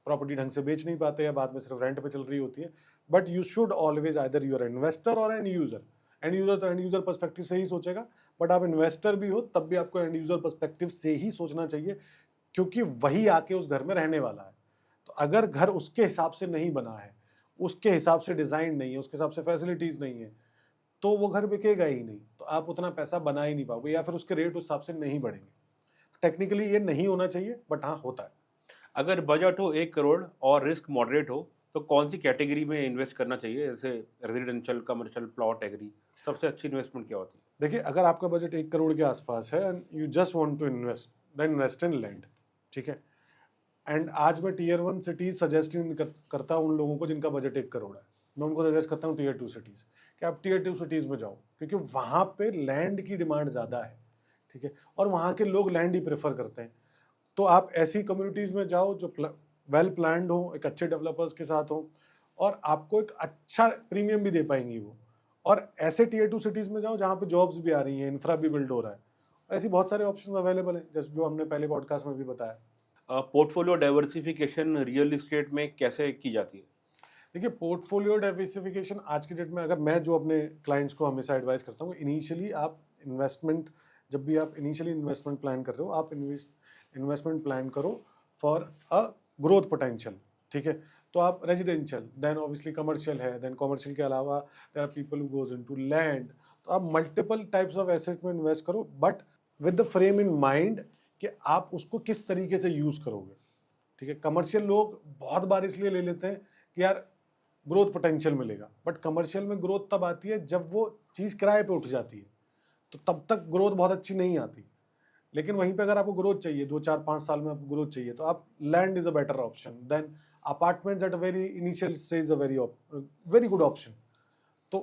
Speaker 2: प्रॉपर्टी ढंग से बेच नहीं पाते, या बाद में सिर्फ रेंट पे चल रही होती है। But you should always either your investor और एंड यूजर। एंड यूजर तो एंड यूजर पर्सपेक्टिव से ही सोचेगा, बट आप इन्वेस्टर भी हो तब भी आपको एंड यूजर पर्सपेक्टिव से ही सोचना चाहिए, क्योंकि वही आके उस घर में रहने वाला है। तो अगर घर उसके हिसाब से नहीं बना है, उसके हिसाब से डिजाइन नहीं है, उसके हिसाब से फैसिलिटीज नहीं है, तो वो घर बिकेगा ही नहीं, तो आप उतना पैसा बना ही नहीं पाओगे, या फिर उसके रेट उस हिसाब से नहीं बढ़ेंगे। टेक्निकली ये नहीं होना चाहिए, बट हाँ, होता है।
Speaker 1: अगर बजट हो 1 करोड़ और रिस्क मॉडरेट हो तो कौन सी कैटेगरी में इन्वेस्ट करना चाहिए, जैसे रेजिडेंशियल, कमर्शियल, प्लॉट, एग्री? सबसे अच्छी इन्वेस्टमेंट क्या होती है?
Speaker 2: देखिए, अगर आपका बजट 1 करोड़ के आसपास है and you just want to invest, then invest in land. ठीक है। एंड आज मैं टीयर 1 सिटीज सजेस्ट करता हूँ उन लोगों को जिनका बजट 1 करोड़ है। मैं उनको सजेस्ट करता हूँ टीयर 2 सिटीज, कि आप टीयर 2 सिटीज में जाओ, क्योंकि वहाँ पे लैंड की डिमांड ज़्यादा है। ठीक है। और वहाँ के लोग लैंड ही प्रेफर करते हैं। तो आप ऐसी कम्युनिटीज़ में जाओ जो वेल प्लान्ड हो, एक अच्छे डेवलपर्स के साथ हो, और आपको एक अच्छा प्रीमियम भी दे पाएंगी वो। और ऐसे टीयर 2 सिटीज़ में जाओ जहाँ पे जॉब्स भी आ रही हैं, इंफ्रा भी बिल्ड हो रहा है। ऐसी बहुत सारे ऑप्शन अवेलेबल हैं, जैसे जो हमने पहले पॉडकास्ट में भी बताया।
Speaker 1: पोर्टफोलियो डाइवर्सिफिकेशन रियल इस्टेट में कैसे की जाती है?
Speaker 2: देखिए, पोर्टफोलियो डाइवर्सिफिकेशन आज की डेट में, अगर मैं जो अपने क्लाइंट्स को हमेशा एडवाइस करता हूँ, इनिशियली आप इन्वेस्टमेंट, जब भी आप इनिशियली इन्वेस्टमेंट प्लान कर रहे हो, आप इन्वेस्टमेंट प्लान करो फॉर अ ग्रोथ पोटेंशियल। ठीक है। तो आप रेजिडेंशियल, देन ऑब्वियसली कमर्शियल है, देन कमर्शियल के अलावा there are people who goes into land. तो आप मल्टीपल टाइप्स ऑफ एसेट में इन्वेस्ट करो, but with the frame in mind कि आप उसको किस तरीके से यूज करोगे। ठीक है। कमर्शियल लोग बहुत बार इसलिए ले लेते हैं कि यार ग्रोथ पोटेंशियल मिलेगा, बट कमर्शियल में ग्रोथ तब आती है जब वो चीज़ किराए पे उठ जाती है, तो तब तक ग्रोथ बहुत अच्छी नहीं आती। लेकिन वहीं पे अगर आपको ग्रोथ चाहिए, 2 4 5 साल में आपको ग्रोथ चाहिए, तो आप land is a better option than apartments at a very initial stage, a very good option. तो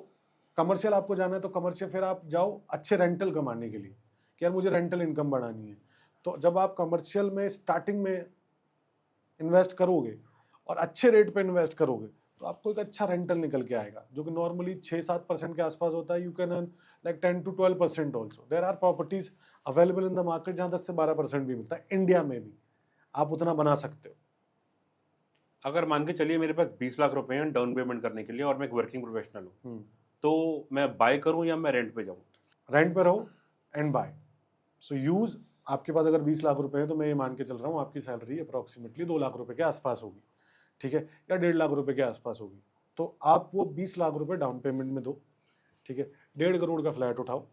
Speaker 2: कमर्शियल आपको जाना है तो कमर्शियल फिर आप जाओ अच्छे रेंटल कमाने के लिए, कि यार मुझे रेंटल इनकम बढ़ानी है। तो जब आप कमर्शियल में स्टार्टिंग में इन्वेस्ट करोगे और अच्छे रेट पे इन्वेस्ट करोगे, तो आपको एक अच्छा रेंटल निकल के आएगा, जो कि नॉर्मली 6-7% के आसपास होता है। You can earn like 10 to 12% also. There are properties available in the market जहाँ 10 से 12% भी मिलता है, इंडिया में भी आप उतना बना सकते हो।
Speaker 1: अगर मान के चलिए मेरे पास 20 लाख रुपए हैं डाउन पेमेंट करने के लिए और मैं एक वर्किंग प्रोफेशनल हूँ, तो मैं बाय करूँ या मैं रेंट पे जाऊँ?
Speaker 2: रेंट पे रहो एंड बाय। सो यूज, आपके पास अगर 20 लाख रुपए है, तो मैं ये मान के चल रहा हूँ आपकी सैलरी अप्रोक्सीमेटली 2 लाख रुपए के आसपास होगी। ठीक है। या 1.5 लाख रुपए के आसपास होगी। तो आप वो 20 लाख रुपए डाउन पेमेंट में दो। ठीक है। 1.5 करोड़ का फ्लैट उठाओ,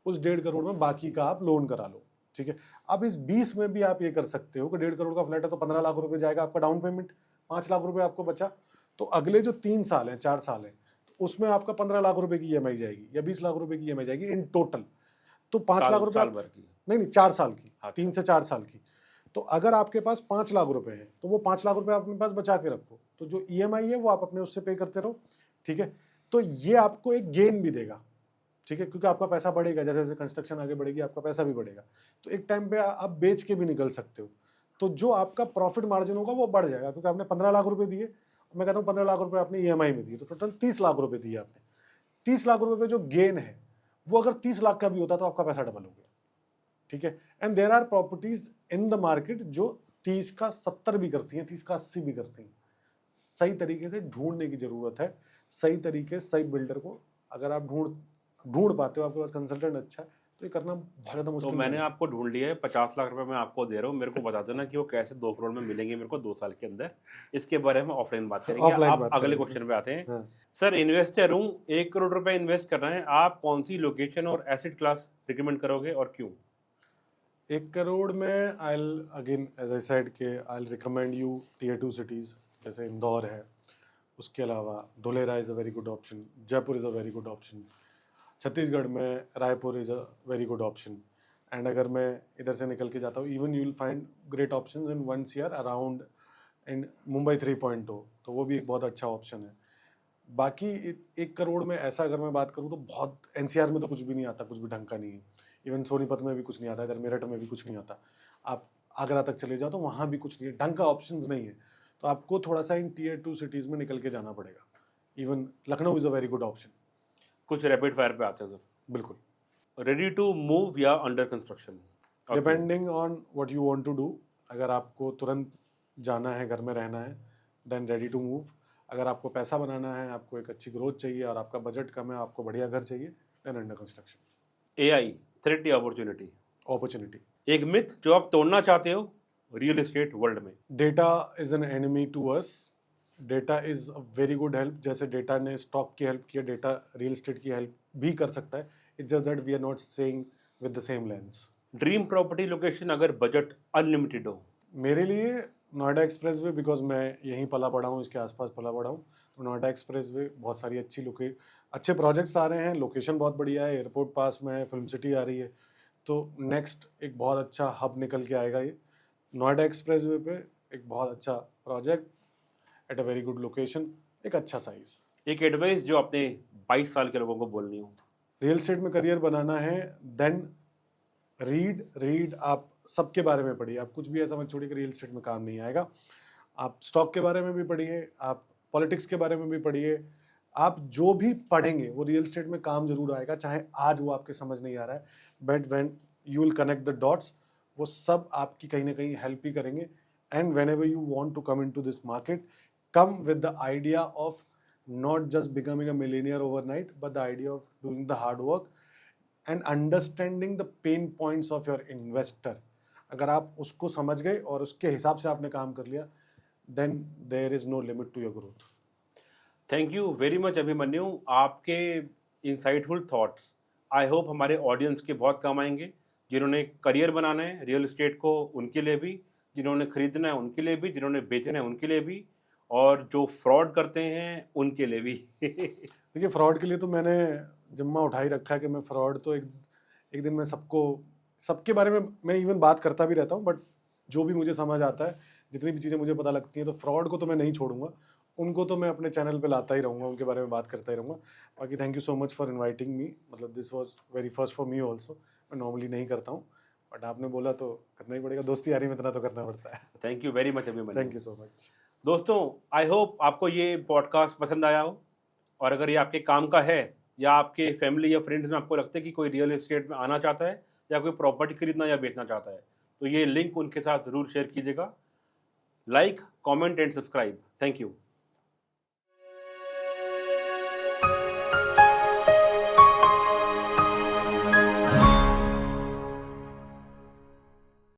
Speaker 2: उस 1.5 करोड़ में बाकी का आप लोन करा लो। ठीक है। अब इस 20 में भी आप ये कर सकते हो कि 1.5 करोड़ का फ्लैट है तो 15 लाख रुपए जाएगा आपका डाउन पेमेंट, 5 लाख रुपए आपको बचा। तो अगले जो 3 साल हैं, 4 साल हैं, तो उसमें आपका 15 लाख रुपए की ईएमआई जाएगी या 20 लाख रुपए की ईएमआई जाएगी इन टोटल। तो 5 लाख रुपए
Speaker 1: साल भर की।
Speaker 2: नहीं 4 साल की,
Speaker 1: अच्छा।
Speaker 2: 3 से 4 साल की। तो अगर आपके पास 5 लाख रुपए हैं तो वो 5 लाख रुपए अपने पास बचा के रखो, तो जो ईएमआई है वो आप अपने उससे पे करते रहो, ठीक है। तो ये आपको एक गेन भी देगा, ठीक है, क्योंकि आपका पैसा बढ़ेगा, जैसे जैसे कंस्ट्रक्शन आगे बढ़ेगी आपका पैसा भी बढ़ेगा। तो एक टाइम पे आप बेच के भी निकल सकते हो, तो जो आपका प्रॉफिट मार्जिन होगा वो बढ़ जाएगा, क्योंकि आपने 15 लाख रुपए दिए, मैं कहता हूँ 15 लाख रुपए आपने ईएमआई में दिए, तो टोटल 30 लाख रुपए दिए आपने। 30 लाख रुपए पे जो गेन है वो अगर 30 लाख का भी होता तो आपका पैसा डबल हो गया, ठीक है। And there are properties in the market जो 30 का 70 भी करती हैं, 30 का 80 भी करती हैं। सही तरीके से ढूंढने की जरूरत है, सही तरीके सही बिल्डर को अगर आप ढूंढ पाते हो, आपके पास कंसल्टेंट अच्छा है, तो ये करना बहुत ज्यादा
Speaker 1: तो
Speaker 2: मुश्किल
Speaker 1: मैंने
Speaker 2: नहीं है।
Speaker 1: आपको ढूंढ लिया है, 50 लाख रुपए मैं आपको दे रहा हूँ, मेरे को बता देना कि वो कैसे 2 करोड़ में मिलेंगे मेरे को 2 साल के अंदर। इसके बारे में ऑफलाइन बात करेंगे।
Speaker 2: ऑफलाइन
Speaker 1: आप
Speaker 2: बात
Speaker 1: अगले
Speaker 2: करेंगे।
Speaker 1: क्वेश्चन पे आते हैं।
Speaker 2: हाँ।
Speaker 1: सर, इन्वेस्टर हूँ, 1 करोड़ रुपए इन्वेस्ट करना है, आप कौन सी लोकेशन और एसेट क्लास रिकमेंड करोगे और क्यों?
Speaker 2: 1 करोड़ में I again as I said के I recommend you tier 2 cities, जैसे इंदौर है, उसके अलावा Dholera is a very good option, Jaipur is a very good option, Chhattisgarh में Raipur is a very good option. And अगर मैं इधर से निकल के जाता हूँ, even you will find great options in 1 CR around in Mumbai 3.0, तो वो भी एक बहुत अच्छा ऑप्शन है। बाकी 1 करोड़ में ऐसा अगर मैं बात करूँ तो बहुत एनसीआर में तो कुछ भी नहीं आता, कुछ भी ढंग का नहीं है। इवन सोनीपत में भी कुछ नहीं आता, इधर मेरठ में भी कुछ नहीं आता। आप आगरा तक चले जाओ तो वहाँ भी कुछ नहीं है, ढंग का ऑप्शंस नहीं है। तो आपको थोड़ा सा इन टियर 2 सिटीज़ में निकल के जाना पड़ेगा। Even Lucknow is a very good option.
Speaker 1: कुछ रैपिड फायर पे आते हैं सर।
Speaker 2: बिल्कुल,
Speaker 1: रेडी टू मूव या under construction?
Speaker 2: Depending on what you want to do. अगर आपको तुरंत जाना है, घर में रहना है, देन रेडी टू मूव। अगर आपको पैसा बनाना है, आपको एक अच्छी ग्रोथ चाहिए और आपका बजट कम है, आपको बढ़िया घर चाहिए, then under construction.
Speaker 1: AI threat या अपॉर्चुनिटी?
Speaker 2: अपॉर्चुनिटी।
Speaker 1: एक मिथ जो आप तोड़ना चाहते हो रियल एस्टेट वर्ल्ड में?
Speaker 2: Data is an enemy to us. Data is a very good help, जैसे डेटा ने स्टॉक की हेल्प किया, डेटा रियल एस्टेट की हेल्प भी कर सकता है। It's just that we are not saying with the same lens.
Speaker 1: Dream property location अगर बजट अनलिमिटेड हो?
Speaker 2: मेरे लिए नोएडा एक्सप्रेसवे, बिकॉज मैं यहीं पला पड़ा हूँ, इसके आसपास पला पड़ा हूँ, तो नोएडा एक्सप्रेसवे बहुत सारी अच्छे प्रोजेक्ट्स आ रहे हैं, लोकेशन बहुत बढ़िया है, एयरपोर्ट पास में है, फिल्म सिटी आ रही है, तो नेक्स्ट एक बहुत अच्छा हब निकल के आएगा ये नोएडा एक्सप्रेसवे पे। एक बहुत अच्छा project at a very good location, एक अच्छा साइज।
Speaker 1: एक एडवाइस जो अपने 22 साल के लोगों को बोलनी हो?
Speaker 2: रियल एस्टेट में करियर बनाना है, देन रीड आप सबके बारे में पढ़िए। आप कुछ भी ऐसा मत छोड़िए कि रियल एस्टेट में काम नहीं आएगा। आप स्टॉक के बारे में भी पढ़िए, आप पॉलिटिक्स के बारे में भी पढ़िए। आप जो भी पढ़ेंगे वो रियल एस्टेट में काम जरूर आएगा, चाहे आज वो आपके समझ नहीं आ रहा है, but when you will connect the dots, वो सब आपकी कहीं ना कहीं हेल्प ही करेंगे। And whenever you want to come into this market, come with the idea of not just becoming a millionaire overnight, but the idea of doing the hard work and understanding the pain points of your investor. अगर आप उसको समझ गए और उसके हिसाब से आपने काम कर लिया, then there is no limit to your growth.
Speaker 1: Thank you very much Abhimanyu, आपके इंसाइटफुल थॉट्स आई होप हमारे ऑडियंस के बहुत काम आएंगे। जिन्होंने करियर बनाना है रियल एस्टेट को, उनके लिए भी, जिन्होंने खरीदना है उनके लिए भी, जिन्होंने बेचना है उनके लिए भी, और जो फ्रॉड करते हैं उनके लिए भी।
Speaker 2: देखिए, फ्रॉड के लिए तो मैंने जिम्मा उठा ही रखा है कि मैं फ्रॉड तो एक दिन मैं सबके बारे में मैं इवन बात करता भी रहता हूँ, बट जो भी मुझे समझ आता है, जितनी भी चीज़ें मुझे पता लगती हैं, तो फ्रॉड को तो मैं नहीं छोड़ूंगा, उनको तो मैं अपने चैनल पे लाता ही रहूँगा, उनके बारे में बात करता ही रहूँगा। बाकी thank you so much for inviting me, मतलब this was very first for me also. मैं नॉर्मली नहीं करता हूँ, बट आपने बोला तो करना ही पड़ेगा, दोस्ती यारी में इतना तो करना पड़ता है।
Speaker 1: Thank you very much Abhimanyu.
Speaker 2: Thank you so much
Speaker 1: दोस्तों, आई होप आपको ये पॉडकास्ट पसंद आया हो, और अगर ये आपके काम का है या आपके फैमिली या फ्रेंड्स में आपको लगता है कि कोई रियल एस्टेट में आना चाहता है या कोई प्रॉपर्टी खरीदना या बेचना चाहता है, तो ये लिंक उनके साथ ज़रूर शेयर कीजिएगा। Like, comment and subscribe. Thank you.